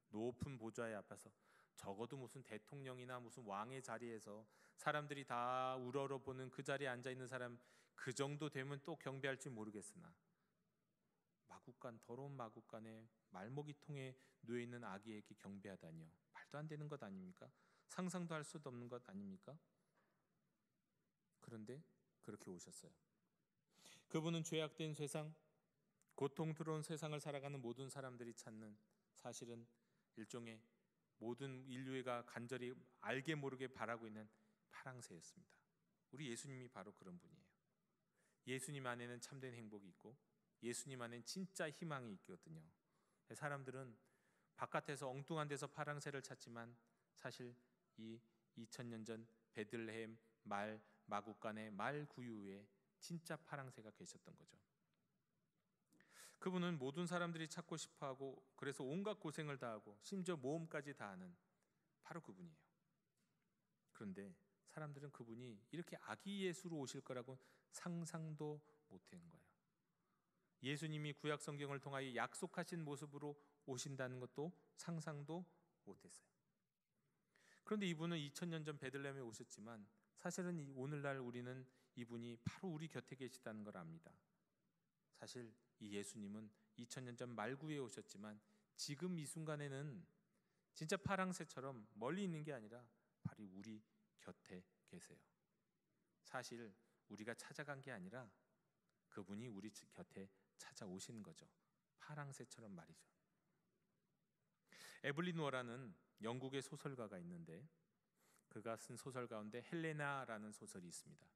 높은 보좌에 앞에서 적어도 무슨 대통령이나 무슨 왕의 자리에서 사람들이 다 우러러보는 그 자리에 앉아있는 사람 그 정도 되면 또 경배할지 모르겠으나 마구간, 더러운 마구간에 말먹이통에 누워있는 아기에게 경배하다니요. 말도 안 되는 것 아닙니까? 상상도 할 수도 없는 것 아닙니까? 그런데 그렇게 오셨어요. 그분은 죄악된 세상, 고통스러운 세상을 살아가는 모든 사람들이 찾는, 사실은 일종의 모든 인류가 간절히 알게 모르게 바라고 있는 파랑새였습니다. 우리 예수님이 바로 그런 분이에요. 예수님 안에는 참된 행복이 있고 예수님 안에는 진짜 희망이 있거든요. 사람들은 바깥에서 엉뚱한 데서 파랑새를 찾지만 사실 이 2000년 전 베들레헴 말 마구간의 말 구유에 진짜 파랑새가 계셨던 거죠. 그분은 모든 사람들이 찾고 싶어하고 그래서 온갖 고생을 다하고 심지어 모험까지 다하는 바로 그분이에요. 그런데 사람들은 그분이 이렇게 아기 예수로 오실 거라고 상상도 못한 거예요. 예수님이 구약 성경을 통하여 약속하신 모습으로 오신다는 것도 상상도 못했어요. 그런데 이분은 2000년 전 베들레헴에 오셨지만 사실은 오늘날 우리는 이분이 바로 우리 곁에 계시다는 걸 압니다. 사실 이 예수님은 2000년 전 말구에 오셨지만 지금 이 순간에는 진짜 파랑새처럼 멀리 있는 게 아니라 바로 우리 곁에 계세요. 사실 우리가 찾아간 게 아니라 그분이 우리 곁에 찾아오신 거죠. 파랑새처럼 말이죠. 에블린 워라는 영국의 소설가가 있는데 그가 쓴 소설 가운데 헬레나라는 소설이 있습니다.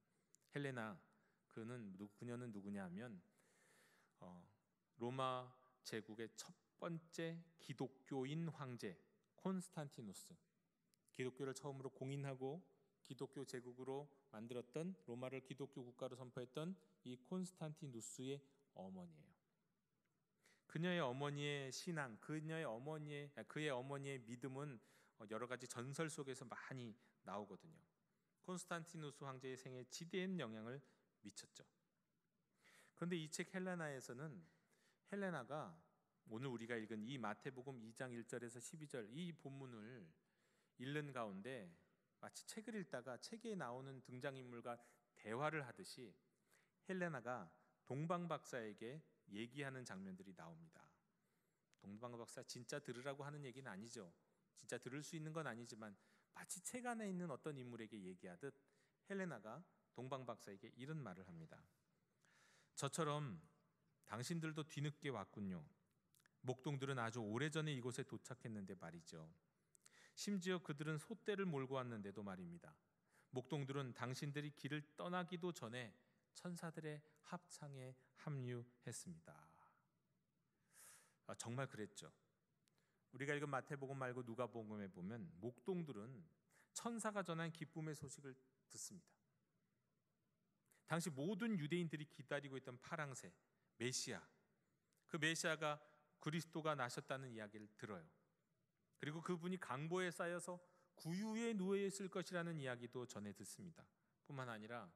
헬레나, 그녀는 누구냐 하면 로마 제국의 첫 번째 기독교인 황제 콘스탄티누스, 기독교를 처음으로 공인하고 기독교 제국으로 만들었던, 로마를 기독교 국가로 선포했던 이 콘스탄티누스의 어머니예요. 그녀의 어머니의 신앙, 그의 어머니의 믿음은 여러 가지 전설 속에서 많이 나오거든요. 콘스탄티누스 황제의 생애에 지대한 영향을 미쳤죠. 그런데 이 책 헬레나에서는 헬레나가 오늘 우리가 읽은 이 마태복음 2장 1절에서 12절 이 본문을 읽는 가운데 마치 책을 읽다가 책에 나오는 등장인물과 대화를 하듯이 헬레나가 동방박사에게 얘기하는 장면들이 나옵니다. 동방박사 진짜 들으라고 하는 얘기는 아니죠. 진짜 들을 수 있는 건 아니지만 마치 책 안에 있는 어떤 인물에게 얘기하듯 헬레나가 동방박사에게 이런 말을 합니다. 저처럼 당신들도 뒤늦게 왔군요. 목동들은 아주 오래전에 이곳에 도착했는데 말이죠. 심지어 그들은 소떼를 몰고 왔는데도 말입니다. 목동들은 당신들이 길을 떠나기도 전에 천사들의 합창에 합류했습니다. 정말 그랬죠. 우리가 읽은 마태복음 말고 누가복음에 보면 목동들은 천사가 전한 기쁨의 소식을 듣습니다. 당시 모든 유대인들이 기다리고 있던 파랑새 메시아, 그 메시아가 그리스도가 나셨다는 이야기를 들어요. 그리고 그분이 강보에 쌓여서 구유에 누워 있을 것이라는 이야기도 전해 듣습니다. 뿐만 아니라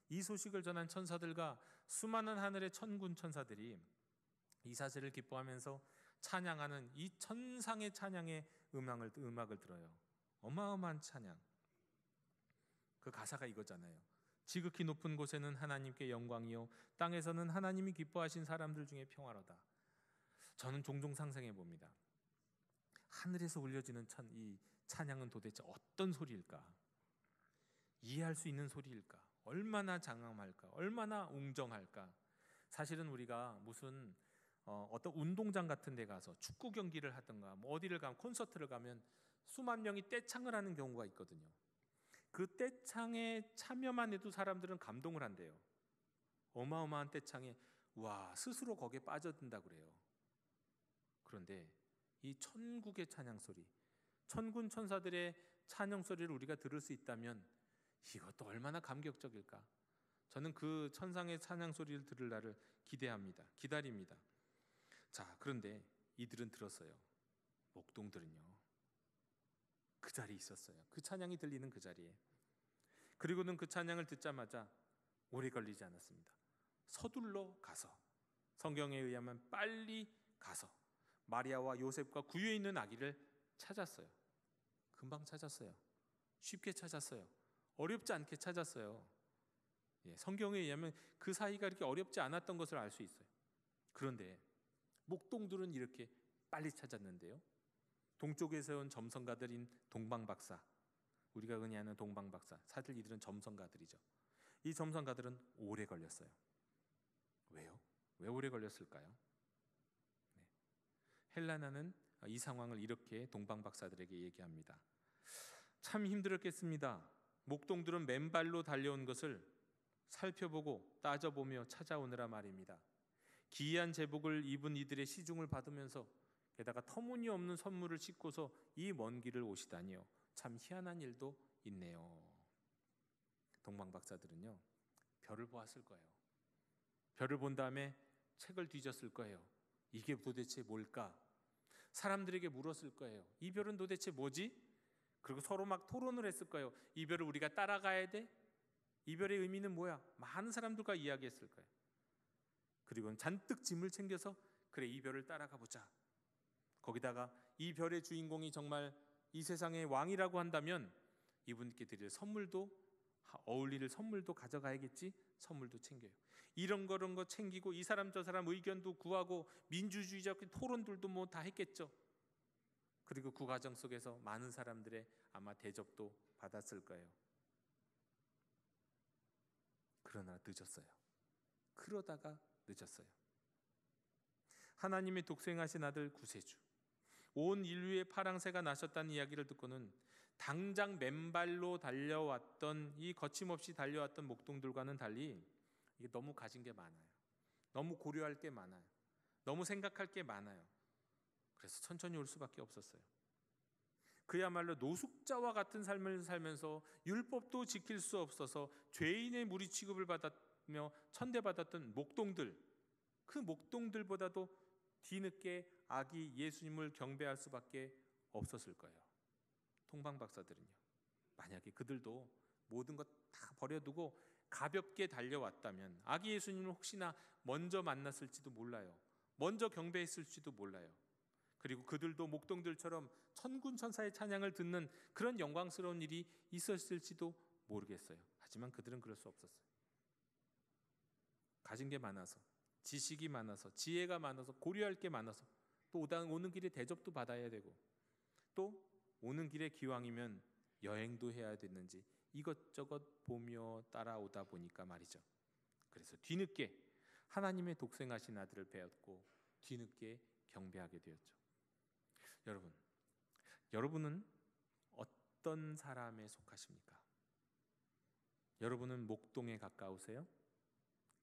이 소식을 전한 천사들과 수많은 하늘의 천군 천사들이 이 사실을 기뻐하면서 찬양하는 이 천상의 찬양의 음악을 들어요. 어마어마한 찬양. 그 가사가 이거잖아요. 지극히 높은 곳에는 하나님께 영광이요 땅에서는 하나님이 기뻐하신 사람들 중에 평화로다. 저는 종종 상상해 봅니다. 하늘에서 울려지는 이 찬양은 도대체 어떤 소리일까? 이해할 수 있는 소리일까? 얼마나 장엄할까? 얼마나 웅정할까? 사실은 우리가 무슨 어떤 운동장 같은 데 가서 축구 경기를 하든가 어디를 가면 콘서트를 가면 수만 명이 떼창을 하는 경우가 있거든요. 그 떼창에 참여만 해도 사람들은 감동을 한대요. 어마어마한 떼창에 와 스스로 거기에 빠져든다 그래요. 그런데 이 천국의 찬양 소리, 천군 천사들의 찬양 소리를 우리가 들을 수 있다면 이것도 얼마나 감격적일까? 저는 그 천상의 찬양 소리를 들을 날을 기대합니다. 기다립니다. 자, 그런데 이들은 들었어요. 목동들은요. 그 자리에 있었어요. 그 찬양이 들리는 그 자리에. 그리고는 그 찬양을 듣자마자 오래 걸리지 않았습니다. 서둘러 가서, 성경에 의하면 빨리 가서 마리아와 요셉과 구유에 있는 아기를 찾았어요. 금방 찾았어요. 쉽게 찾았어요. 어렵지 않게 찾았어요. 성경에 의하면 그 사이가 이렇게 어렵지 않았던 것을 알 수 있어요. 그런데 목동들은 이렇게 빨리 찾았는데요. 동쪽에서 온 점성가들인 동방박사, 우리가 흔히 아는 동방박사, 사실 이들은 점성가들이죠. 이 점성가들은 오래 걸렸어요. 왜요? 왜 오래 걸렸을까요? 네. 헬라나는 이 상황을 이렇게 동방 박사들에게 얘기합니다. 참 힘들었겠습니다. 목동들은 맨발로 달려온 것을 살펴보고 따져보며 찾아오느라 말입니다. 기이한 제복을 입은 이들의 시중을 받으면서 게다가 터무니없는 선물을 싣고서 이 먼 길을 오시다니요. 참 희한한 일도 있네요. 동방 박사들은요, 별을 보았을 거예요. 별을 본 다음에 책을 뒤졌을 거예요. 이게 도대체 뭘까? 사람들에게 물었을 거예요. 이 별은 도대체 뭐지? 그리고 서로 막 토론을 했을 거예요. 이 별을 우리가 따라가야 돼? 이 별의 의미는 뭐야? 많은 사람들과 이야기했을 거예요. 그리고 잔뜩 짐을 챙겨서 그래, 이 별을 따라가 보자. 거기다가 이 별의 주인공이 정말 이 세상의 왕이라고 한다면 이분께 드릴 선물도, 어울릴 선물도 가져가야겠지. 선물도 챙겨요. 이런 거 챙기고 이 사람 저 사람 의견도 구하고 민주주의적 토론들도 뭐 다 했겠죠. 그리고 그 과정 속에서 많은 사람들의 아마 대접도 받았을 거예요. 그러나 늦었어요. 그러다가 늦었어요. 하나님의 독생하신 아들 구세주, 온 인류의 파랑새가 나셨다는 이야기를 듣고는 당장 맨발로 달려왔던, 이 거침없이 달려왔던 목동들과는 달리 이게 너무 가진 게 많아요. 너무 고려할 게 많아요. 너무 생각할 게 많아요. 그래서 천천히 올 수밖에 없었어요. 그야말로 노숙자와 같은 삶을 살면서 율법도 지킬 수 없어서 죄인의 무리 취급을 받았며 천대받았던 목동들, 그 목동들보다도 뒤늦게 아기 예수님을 경배할 수밖에 없었을 거예요. 동방 박사들은요, 만약에 그들도 모든 것 다 버려두고 가볍게 달려왔다면 아기 예수님을 혹시나 먼저 만났을지도 몰라요. 먼저 경배했을지도 몰라요. 그리고 그들도 목동들처럼 천군천사의 찬양을 듣는 그런 영광스러운 일이 있었을지도 모르겠어요. 하지만 그들은 그럴 수 없었어요. 가진 게 많아서, 지식이 많아서, 지혜가 많아서, 고려할 게 많아서, 또 오는 길에 대접도 받아야 되고, 또 오는 길에 기왕이면 여행도 해야 됐는지 이것저것 보며 따라오다 보니까 말이죠. 그래서 뒤늦게 하나님의 독생하신 아들을 배웠고 뒤늦게 경배하게 되었죠. 여러분은 어떤 사람에 속하십니까? 여러분은 목동에 가까우세요?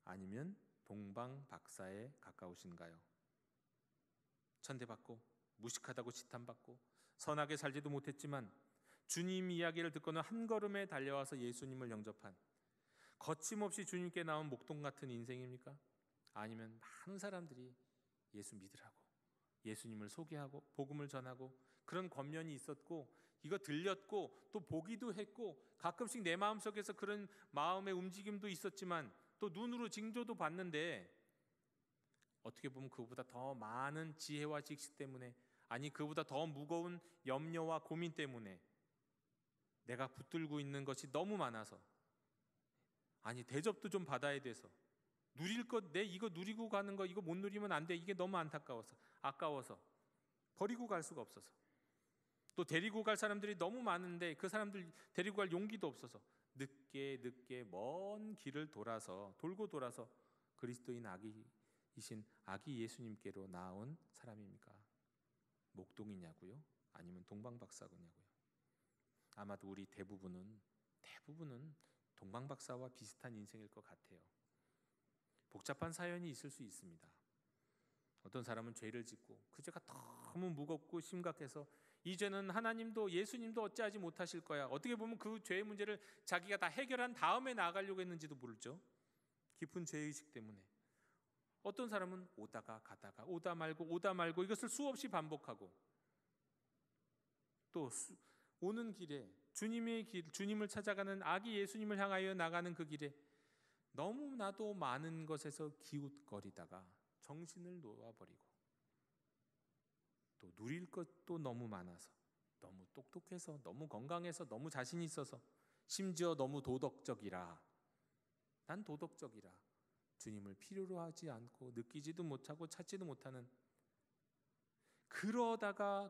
아니면 동방 박사에 가까우신가요? 천대받고 무식하다고 지탄받고 선하게 살지도 못했지만 주님 이야기를 듣고는 한 걸음에 달려와서 예수님을 영접한, 거침없이 주님께 나온 목동 같은 인생입니까? 아니면 많은 사람들이 예수 믿으라고 예수님을 소개하고 복음을 전하고 그런 권면이 있었고 이거 들렸고 또 보기도 했고 가끔씩 내 마음속에서 그런 마음의 움직임도 있었지만 또 눈으로 징조도 봤는데, 어떻게 보면 그보다 더 많은 지혜와 지식 때문에, 아니 그보다 더 무거운 염려와 고민 때문에 내가 붙들고 있는 것이 너무 많아서, 아니 대접도 좀 받아야 돼서, 누릴 것, 내 이거 누리고 가는 거 이거 못 누리면 안 돼, 이게 너무 안타까워서, 아까워서 버리고 갈 수가 없어서, 또 데리고 갈 사람들이 너무 많은데 그 사람들 데리고 갈 용기도 없어서 늦게 먼 길을 돌고 돌아서 그리스도인 아기이신 아기 예수님께로 나온 사람입니까? 목동이냐고요? 아니면 동방박사냐고요? 아마도 우리 대부분은 동방박사와 비슷한 인생일 것 같아요. 복잡한 사연이 있을 수 있습니다. 어떤 사람은 죄를 짓고 그 죄가 너무 무겁고 심각해서 이제는 하나님도 예수님도 어찌하지 못하실 거야. 어떻게 보면 그 죄의 문제를 자기가 다 해결한 다음에 나아가려고 했는지도 모르죠. 깊은 죄의식 때문에. 어떤 사람은 오다가 가다가 오다 말고 이것을 수없이 반복하고, 또 오는 길에 주님을 찾아가는 아기 예수님을 향하여 나가는 그 길에 너무나도 많은 것에서 기웃거리다가 정신을 놓아버리고, 또 누릴 것도 너무 많아서, 너무 똑똑해서, 너무 건강해서, 너무 자신 있어서, 심지어 너무 도덕적이라, 난 도덕적이라 주님을 필요로 하지 않고 느끼지도 못하고 찾지도 못하는, 그러다가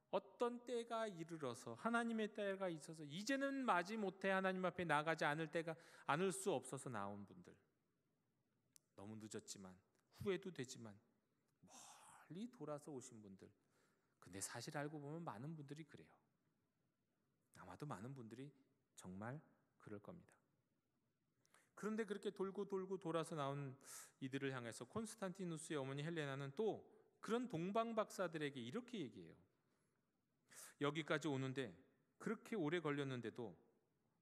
어떤 때가 이르러서 하나님의 때가 있어서 이제는 마지못해 하나님 앞에 나가지 않을 수 없어서 나온 분들, 너무 늦었지만 후회도 되지만 멀리 돌아서 오신 분들, 근데 사실 알고 보면 많은 분들이 그래요. 아마도 많은 분들이 정말 그럴 겁니다. 그런데 그렇게 돌고 돌고 돌아서 나온 이들을 향해서 콘스탄티누스의 어머니 헬레나는 또 그런 동방 박사들에게 이렇게 얘기해요. 여기까지 오는데 그렇게 오래 걸렸는데도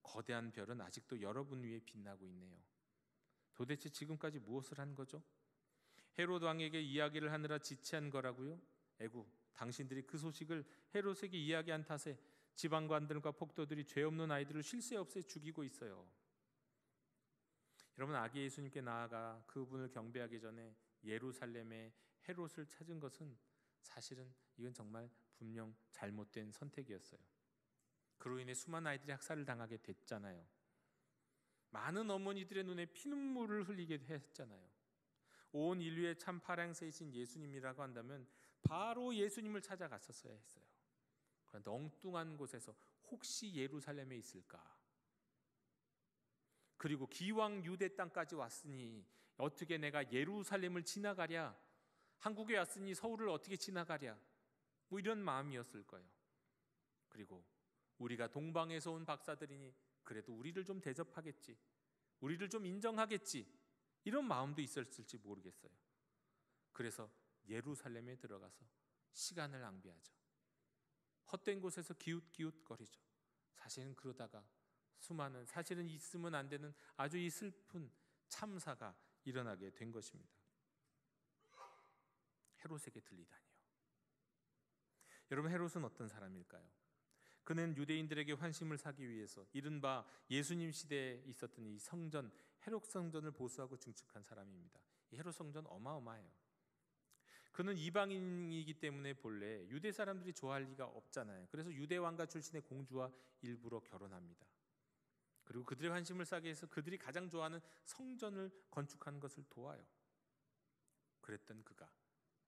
거대한 별은 아직도 여러분 위에 빛나고 있네요. 도대체 지금까지 무엇을 한 거죠? 헤롯 왕에게 이야기를 하느라 지체한 거라고요? 에구, 당신들이 그 소식을 헤롯에게 이야기한 탓에 지방관들과 폭도들이 죄 없는 아이들을 쉴 새 없이 죽이고 있어요. 여러분, 아기 예수님께 나아가 그분을 경배하기 전에 예루살렘에 헤롯을 찾은 것은 사실은 이건 정말 분명 잘못된 선택이었어요. 그로 인해 수많은 아이들이 학살을 당하게 됐잖아요. 많은 어머니들의 눈에 피눈물을 흘리게 했잖아요. 온 인류의 참 파랑새이신 예수님이라고 한다면 바로 예수님을 찾아갔었어야 했어요. 그런데 엉뚱한 곳에서 혹시 예루살렘에 있을까? 그리고 기왕 유대 땅까지 왔으니 어떻게 내가 예루살렘을 지나가랴? 한국에 왔으니 서울을 어떻게 지나가랴? 뭐 이런 마음이었을 거예요. 그리고 우리가 동방에서 온 박사들이니 그래도 우리를 좀 대접하겠지, 우리를 좀 인정하겠지, 이런 마음도 있었을지 모르겠어요. 그래서 예루살렘에 들어가서 시간을 낭비하죠. 헛된 곳에서 기웃기웃거리죠. 사실은 그러다가 수많은, 사실은 있으면 안 되는 아주 이 슬픈 참사가 일어나게 된 것입니다. 헤롯에게 들리다니요. 여러분, 헤롯은 어떤 사람일까요? 그는 유대인들에게 환심을 사기 위해서 이른바 예수님 시대에 있었던 이 성전, 헤롯 성전을 보수하고 증축한 사람입니다. 이 헤롯 성전 어마어마해요. 그는 이방인이기 때문에 본래 유대 사람들이 좋아할 리가 없잖아요. 그래서 유대 왕가 출신의 공주와 일부러 결혼합니다. 그리고 그들의 환심을 사기 위해서 그들이 가장 좋아하는 성전을 건축하는 것을 도와요. 그랬던 그가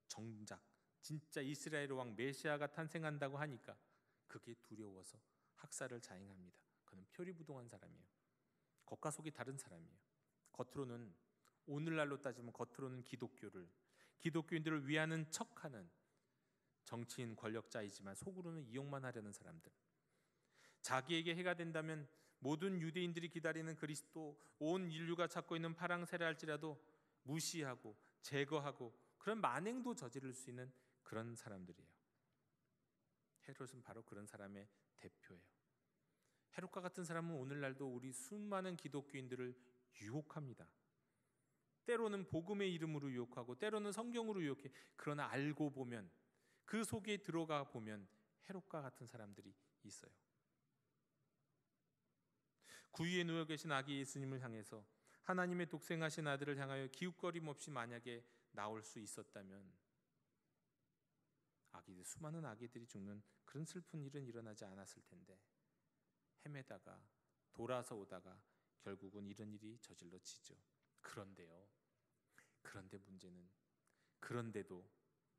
정작 진짜 이스라엘 왕 메시아가 탄생한다고 하니까 그게 두려워서 학살을 자행합니다. 그는 표리부동한 사람이에요. 겉과 속이 다른 사람이에요. 겉으로는, 오늘날로 따지면 겉으로는 기독교인들을 위하는 척하는 정치인 권력자이지만 속으로는 이용만 하려는 사람들. 자기에게 해가 된다면 모든 유대인들이 기다리는 그리스도, 온 인류가 찾고 있는 파랑새라 할지라도 무시하고 제거하고 그런 만행도 저지를 수 있는 그런 사람들이에요. 헤롯은 바로 그런 사람의 대표예요. 헤롯과 같은 사람은 오늘날도 우리 수많은 기독교인들을 유혹합니다. 때로는 복음의 이름으로 유혹하고 때로는 성경으로 유혹해. 그러나 알고 보면, 그 속에 들어가 보면 헤롯과 같은 사람들이 있어요. 구유에 누워 계신 아기 예수님을 향해서, 하나님의 독생하신 아들을 향하여 기웃거림 없이 만약에 나올 수 있었다면 수많은 아기들이 죽는 그런 슬픈 일은 일어나지 않았을 텐데, 헤매다가 돌아서 오다가 결국은 이런 일이 저질러지죠. 그런데 문제는, 그런데도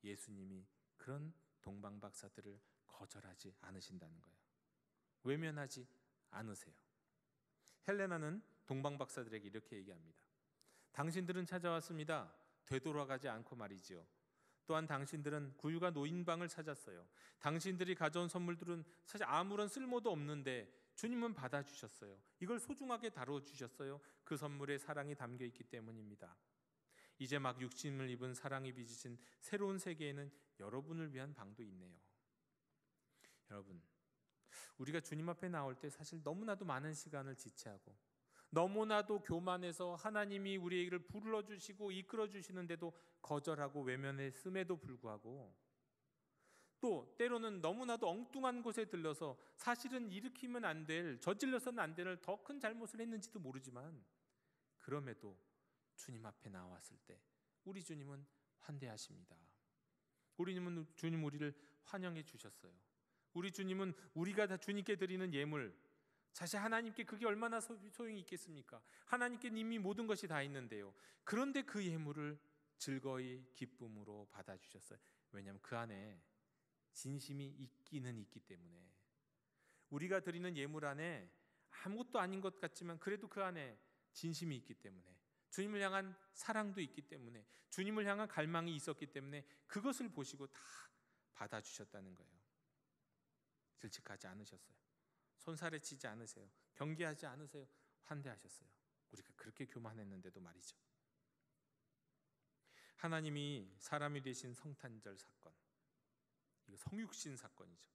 예수님이 그런 동방 박사들을 거절하지 않으신다는 거예요. 외면하지 않으세요. 헬레나는 동방 박사들에게 이렇게 얘기합니다. 당신들은 찾아왔습니다. 되돌아가지 않고 말이지요. 또한 당신들은 구유가 놓인 방을 찾았어요. 당신들이 가져온 선물들은 사실 아무런 쓸모도 없는데 주님은 받아주셨어요. 이걸 소중하게 다뤄주셨어요. 그 선물에 사랑이 담겨 있기 때문입니다. 이제 막 육신을 입은 사랑이 빚으신 새로운 세계에는 여러분을 위한 방도 있네요. 여러분, 우리가 주님 앞에 나올 때 사실 너무나도 많은 시간을 지체하고 너무나도 교만해서 하나님이 우리를 불러주시고 이끌어주시는데도 거절하고 외면했음에도 불구하고, 또 때로는 너무나도 엉뚱한 곳에 들러서 사실은 일으키면 안 될, 저질러서는 안 될 더 큰 잘못을 했는지도 모르지만 그럼에도 주님 앞에 나왔을 때 우리 주님은 환대하십니다. 주님 우리를 환영해 주셨어요. 우리 주님은 우리가 다 주님께 드리는 예물, 사실 하나님께 그게 얼마나 소용이 있겠습니까? 하나님께 이미 모든 것이 다 있는데요. 그런데 그 예물을 즐거이 기쁨으로 받아주셨어요. 왜냐하면 그 안에 진심이 있기는 있기 때문에. 우리가 드리는 예물 안에 아무것도 아닌 것 같지만 그래도 그 안에 진심이 있기 때문에, 주님을 향한 사랑도 있기 때문에, 주님을 향한 갈망이 있었기 때문에 그것을 보시고 다 받아주셨다는 거예요. 질책하지 않으셨어요. 손살에 치지 않으세요. 경계하지 않으세요. 환대하셨어요. 우리가 그렇게 교만했는데도 말이죠. 하나님이 사람이 되신 성탄절 사건, 이거 성육신 사건이죠.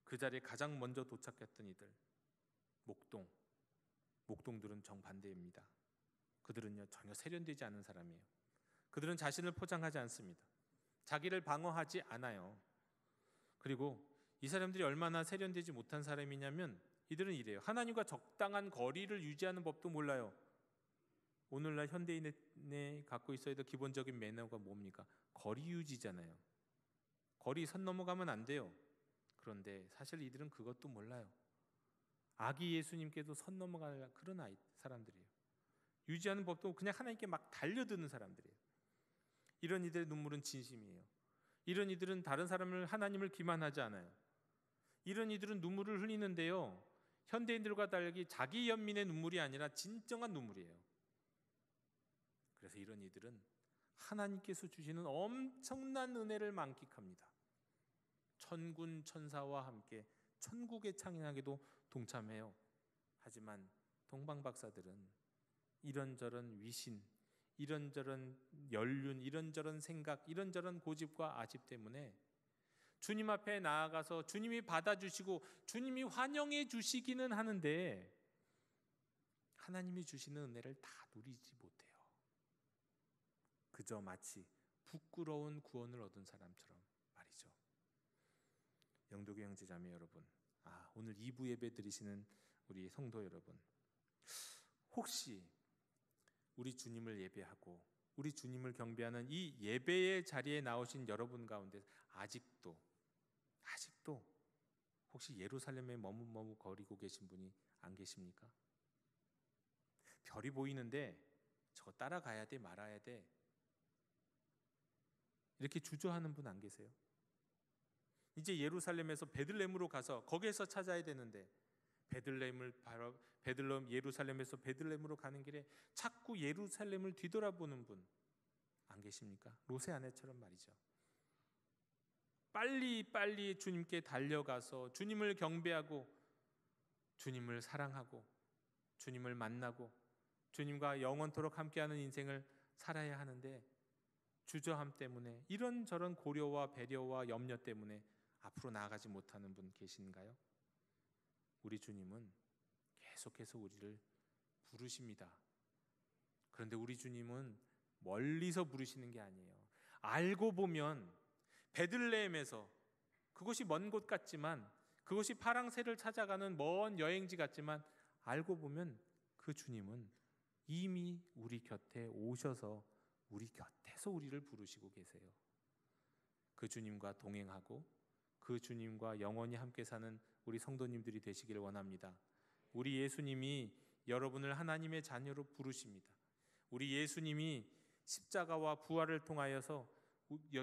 그 자리에 가장 먼저 도착했던 이들, 목동들은 정반대입니다. 그들은요 전혀 세련되지 않은 사람이에요. 그들은 자신을 포장하지 않습니다. 자기를 방어하지 않아요. 그리고 이 사람들이 얼마나 세련되지 못한 사람이냐면, 이들은 이래요. 하나님과 적당한 거리를 유지하는 법도 몰라요. 오늘날 현대인에 갖고 있어야 될 기본적인 매너가 뭡니까? 거리 유지잖아요. 거리 선 넘어가면 안 돼요. 그런데 사실 이들은 그것도 몰라요. 아기 예수님께도 선 넘어갈 그런 사람들이에요. 유지하는 법도 그냥 하나님께 막 달려드는 사람들이에요. 이런 이들의 눈물은 진심이에요. 이런 이들은 다른 사람을, 하나님을 기만하지 않아요. 이런 이들은 눈물을 흘리는데요, 현대인들과 달리 자기 연민의 눈물이 아니라 진정한 눈물이에요. 그래서 이런 이들은 하나님께서 주시는 엄청난 은혜를 만끽합니다. 천군 천사와 함께 천국의 창현하게도 동참해요. 하지만 동방박사들은 이런저런 위신, 이런저런 연륜, 이런저런 생각, 이런저런 고집과 아집 때문에 주님 앞에 나아가서 주님이 받아주시고 주님이 환영해 주시기는 하는데 하나님이 주시는 은혜를 다 누리지 못해요. 그저 마치 부끄러운 구원을 얻은 사람처럼 말이죠. 영도교 형제자매 여러분, 오늘 2부 예배 드리시는 우리 성도 여러분, 혹시 우리 주님을 예배하고 우리 주님을 경배하는 이 예배의 자리에 나오신 여러분 가운데 아직도 혹시 예루살렘에 머뭇거리고 계신 분이 안 계십니까? 별이 보이는데 저거 따라가야 돼 말아야 돼, 이렇게 주저하는 분 안 계세요? 이제 예루살렘에서 베들레헴으로 가서 거기에서 찾아야 되는데, 예루살렘에서 베들레헴으로 가는 길에 자꾸 예루살렘을 뒤돌아보는 분 안 계십니까? 롯의 아내처럼 말이죠. 빨리 주님께 달려가서 주님을 경배하고 주님을 사랑하고 주님을 만나고 주님과 영원토록 함께하는 인생을 살아야 하는데, 주저함 때문에, 이런저런 고려와 배려와 염려 때문에 앞으로 나아가지 못하는 분 계신가요? 우리 주님은 계속해서 우리를 부르십니다. 그런데 우리 주님은 멀리서 부르시는 게 아니에요. 알고 보면 베들레헴에서, 그곳이 먼 곳 같지만, 그곳이 파랑새를 찾아가는 먼 여행지 같지만, 알고 보면 그 주님은 이미 우리 곁에 오셔서 우리 곁에서 우리를 부르시고 계세요. 그 주님과 동행하고 그 주님과 영원히 함께 사는 우리 성도님들이 되시기를 원합니다. 우리 예수님이 여러분을 하나님의 자녀로 부르십니다. 우리 예수님이 십자가와 부활을 통하여서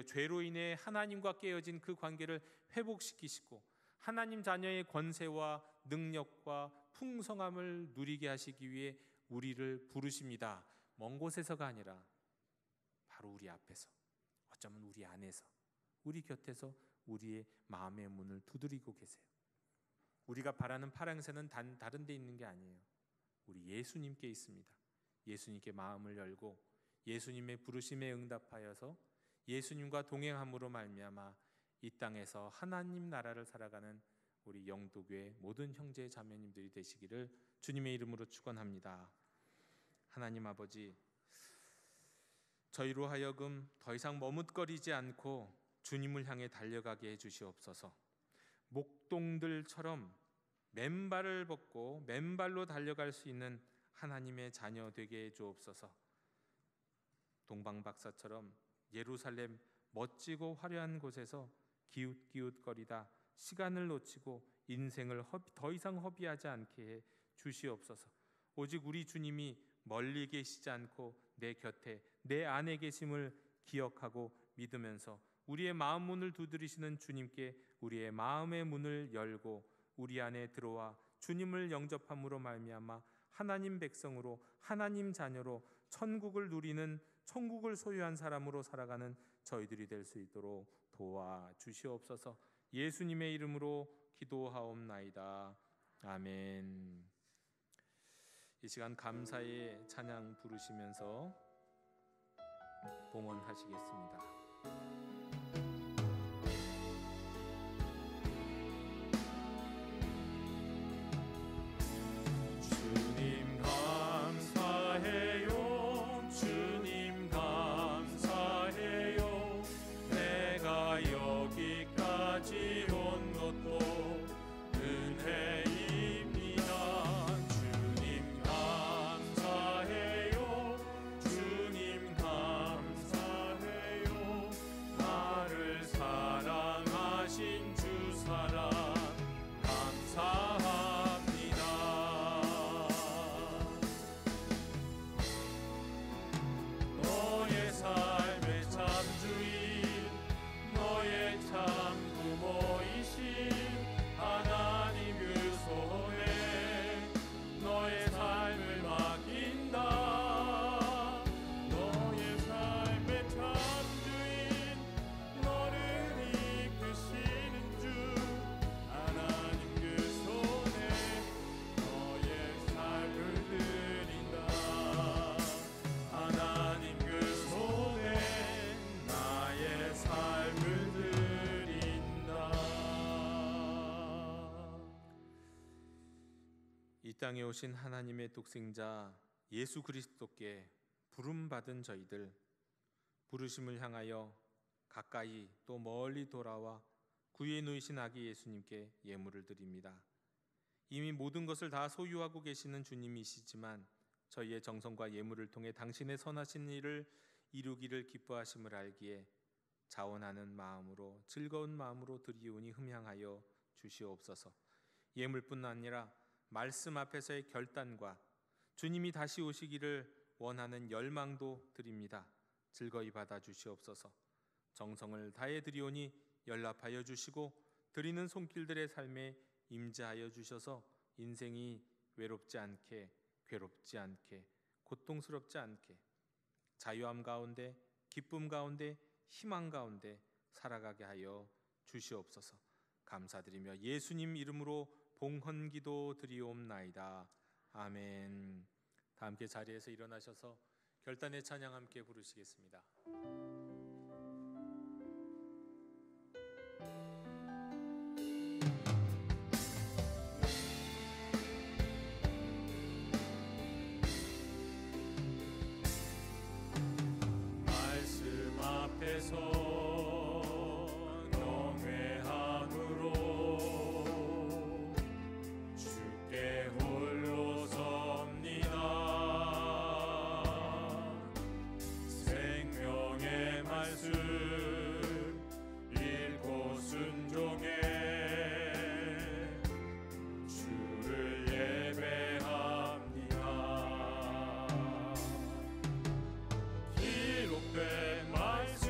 죄로 인해 하나님과 깨어진 그 관계를 회복시키시고 하나님 자녀의 권세와 능력과 풍성함을 누리게 하시기 위해 우리를 부르십니다. 먼 곳에서가 아니라 바로 우리 앞에서, 어쩌면 우리 안에서, 우리 곁에서 우리의 마음의 문을 두드리고 계세요. 우리가 바라는 파랑새는 다른 데 있는 게 아니에요. 우리 예수님께 있습니다. 예수님께 마음을 열고 예수님의 부르심에 응답하여서 예수님과 동행함으로 말미암아 이 땅에서 하나님 나라를 살아가는 우리 영도교회 모든 형제 자매님들이 되시기를 주님의 이름으로 축원합니다. 하나님 아버지, 저희로 하여금 더 이상 머뭇거리지 않고 주님을 향해 달려가게 해주시옵소서. 목동들처럼 맨발을 벗고 맨발로 달려갈 수 있는 하나님의 자녀 되게 해주옵소서. 동방박사처럼 예루살렘 멋지고 화려한 곳에서 기웃기웃거리다 시간을 놓치고 인생을 더 이상 허비하지 않게 해 주시옵소서. 오직 우리 주님이 멀리 계시지 않고 내 곁에, 내 안에 계심을 기억하고 믿으면서 우리의 마음 문을 두드리시는 주님께 우리의 마음의 문을 열고 우리 안에 들어와 주님을 영접함으로 말미암아 하나님 백성으로 하나님 자녀로 천국을 누리는 천국을 소유한 사람으로 살아가는 저희들이 될 수 있도록 도와주시옵소서. 예수님의 이름으로 기도하옵나이다. 아멘. 이 시간 감사의 찬양 부르시면서 봉헌하시겠습니다. 주님 감사해요. 주님 감사해요. 내가 여기까지 온 것도 은혜입니다. 주님 감사해요. 주님 감사해요. 나를 사랑하신 주 사랑 감사합니다. 너의 삶의 참주인, 너의 참 부모이신 하나님 그 손에 너의 삶을 맡긴다. 너의 삶의 참주인, 너를 이끄시는 주 하나님 그 손에 너의 삶을 드린다. 하나님 그 손에 나의 삶을 드린다. 이 땅에 오신 하나님의 독생자 예수 그리스도께 부름받은 저희들, 부르심을 향하여 가까이 또 멀리 돌아와 구유에 누이신 아기 예수님께 예물을 드립니다. 이미 모든 것을 다 소유하고 계시는 주님이시지만 저희의 정성과 예물을 통해 당신의 선하신 일을 이루기를 기뻐하심을 알기에 자원하는 마음으로 즐거운 마음으로 드리오니 흠향하여 주시옵소서. 예물뿐 아니라 말씀 앞에서의 결단과 주님이 다시 오시기를 원하는 열망도 드립니다. 즐거이 받아 주시옵소서. 정성을 다해 드리오니 연락하여 주시고 드리는 손길들의 삶에 임재하여 주셔서 인생이 외롭지 않게, 괴롭지 않게, 고통스럽지 않게 자유함 가운데, 기쁨 가운데, 희망 가운데 살아가게 하여 주시옵소서. 감사드리며 예수님 이름으로 봉헌기도 드리옵나이다. 아멘. 다 함께 자리에서 일어나셔서 결단의 찬양 함께 부르시겠습니다. 말씀 앞에서 경외함으로 주께 홀로 섭니다. 생명의 말씀 읽고 순종해 주를 예배합니다. 기록된 말씀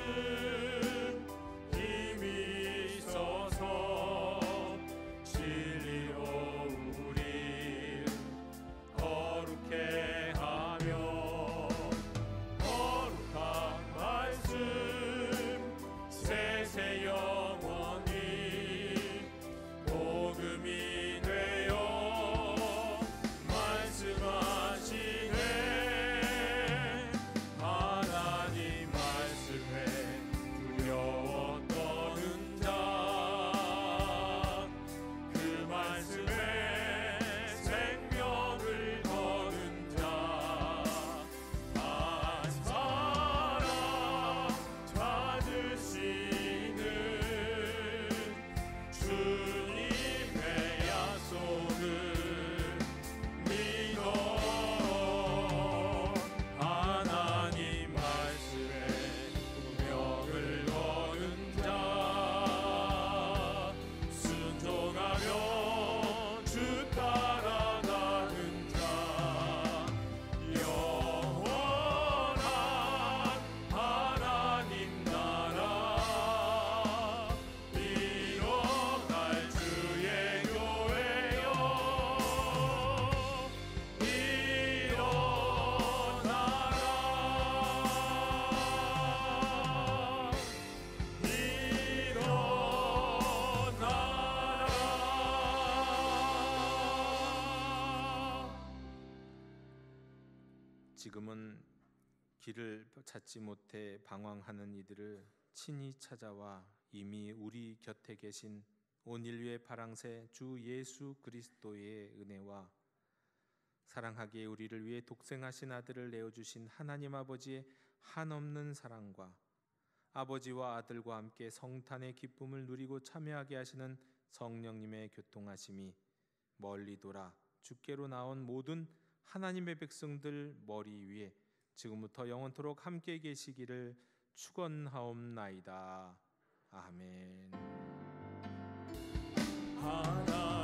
길을 찾지 못해 방황하는 이들을 친히 찾아와 이미 우리 곁에 계신 온 인류의 파랑새 주 예수 그리스도의 은혜와 사랑하기에 우리를 위해 독생하신 아들을 내어주신 하나님 아버지의 한없는 사랑과 아버지와 아들과 함께 성탄의 기쁨을 누리고 참여하게 하시는 성령님의 교통하심이 멀리 돌아 주께로 나온 모든 하나님의 백성들 머리 위에 지금부터 영원토록 함께 계시기를 축원하옵나이다. 아멘. 하나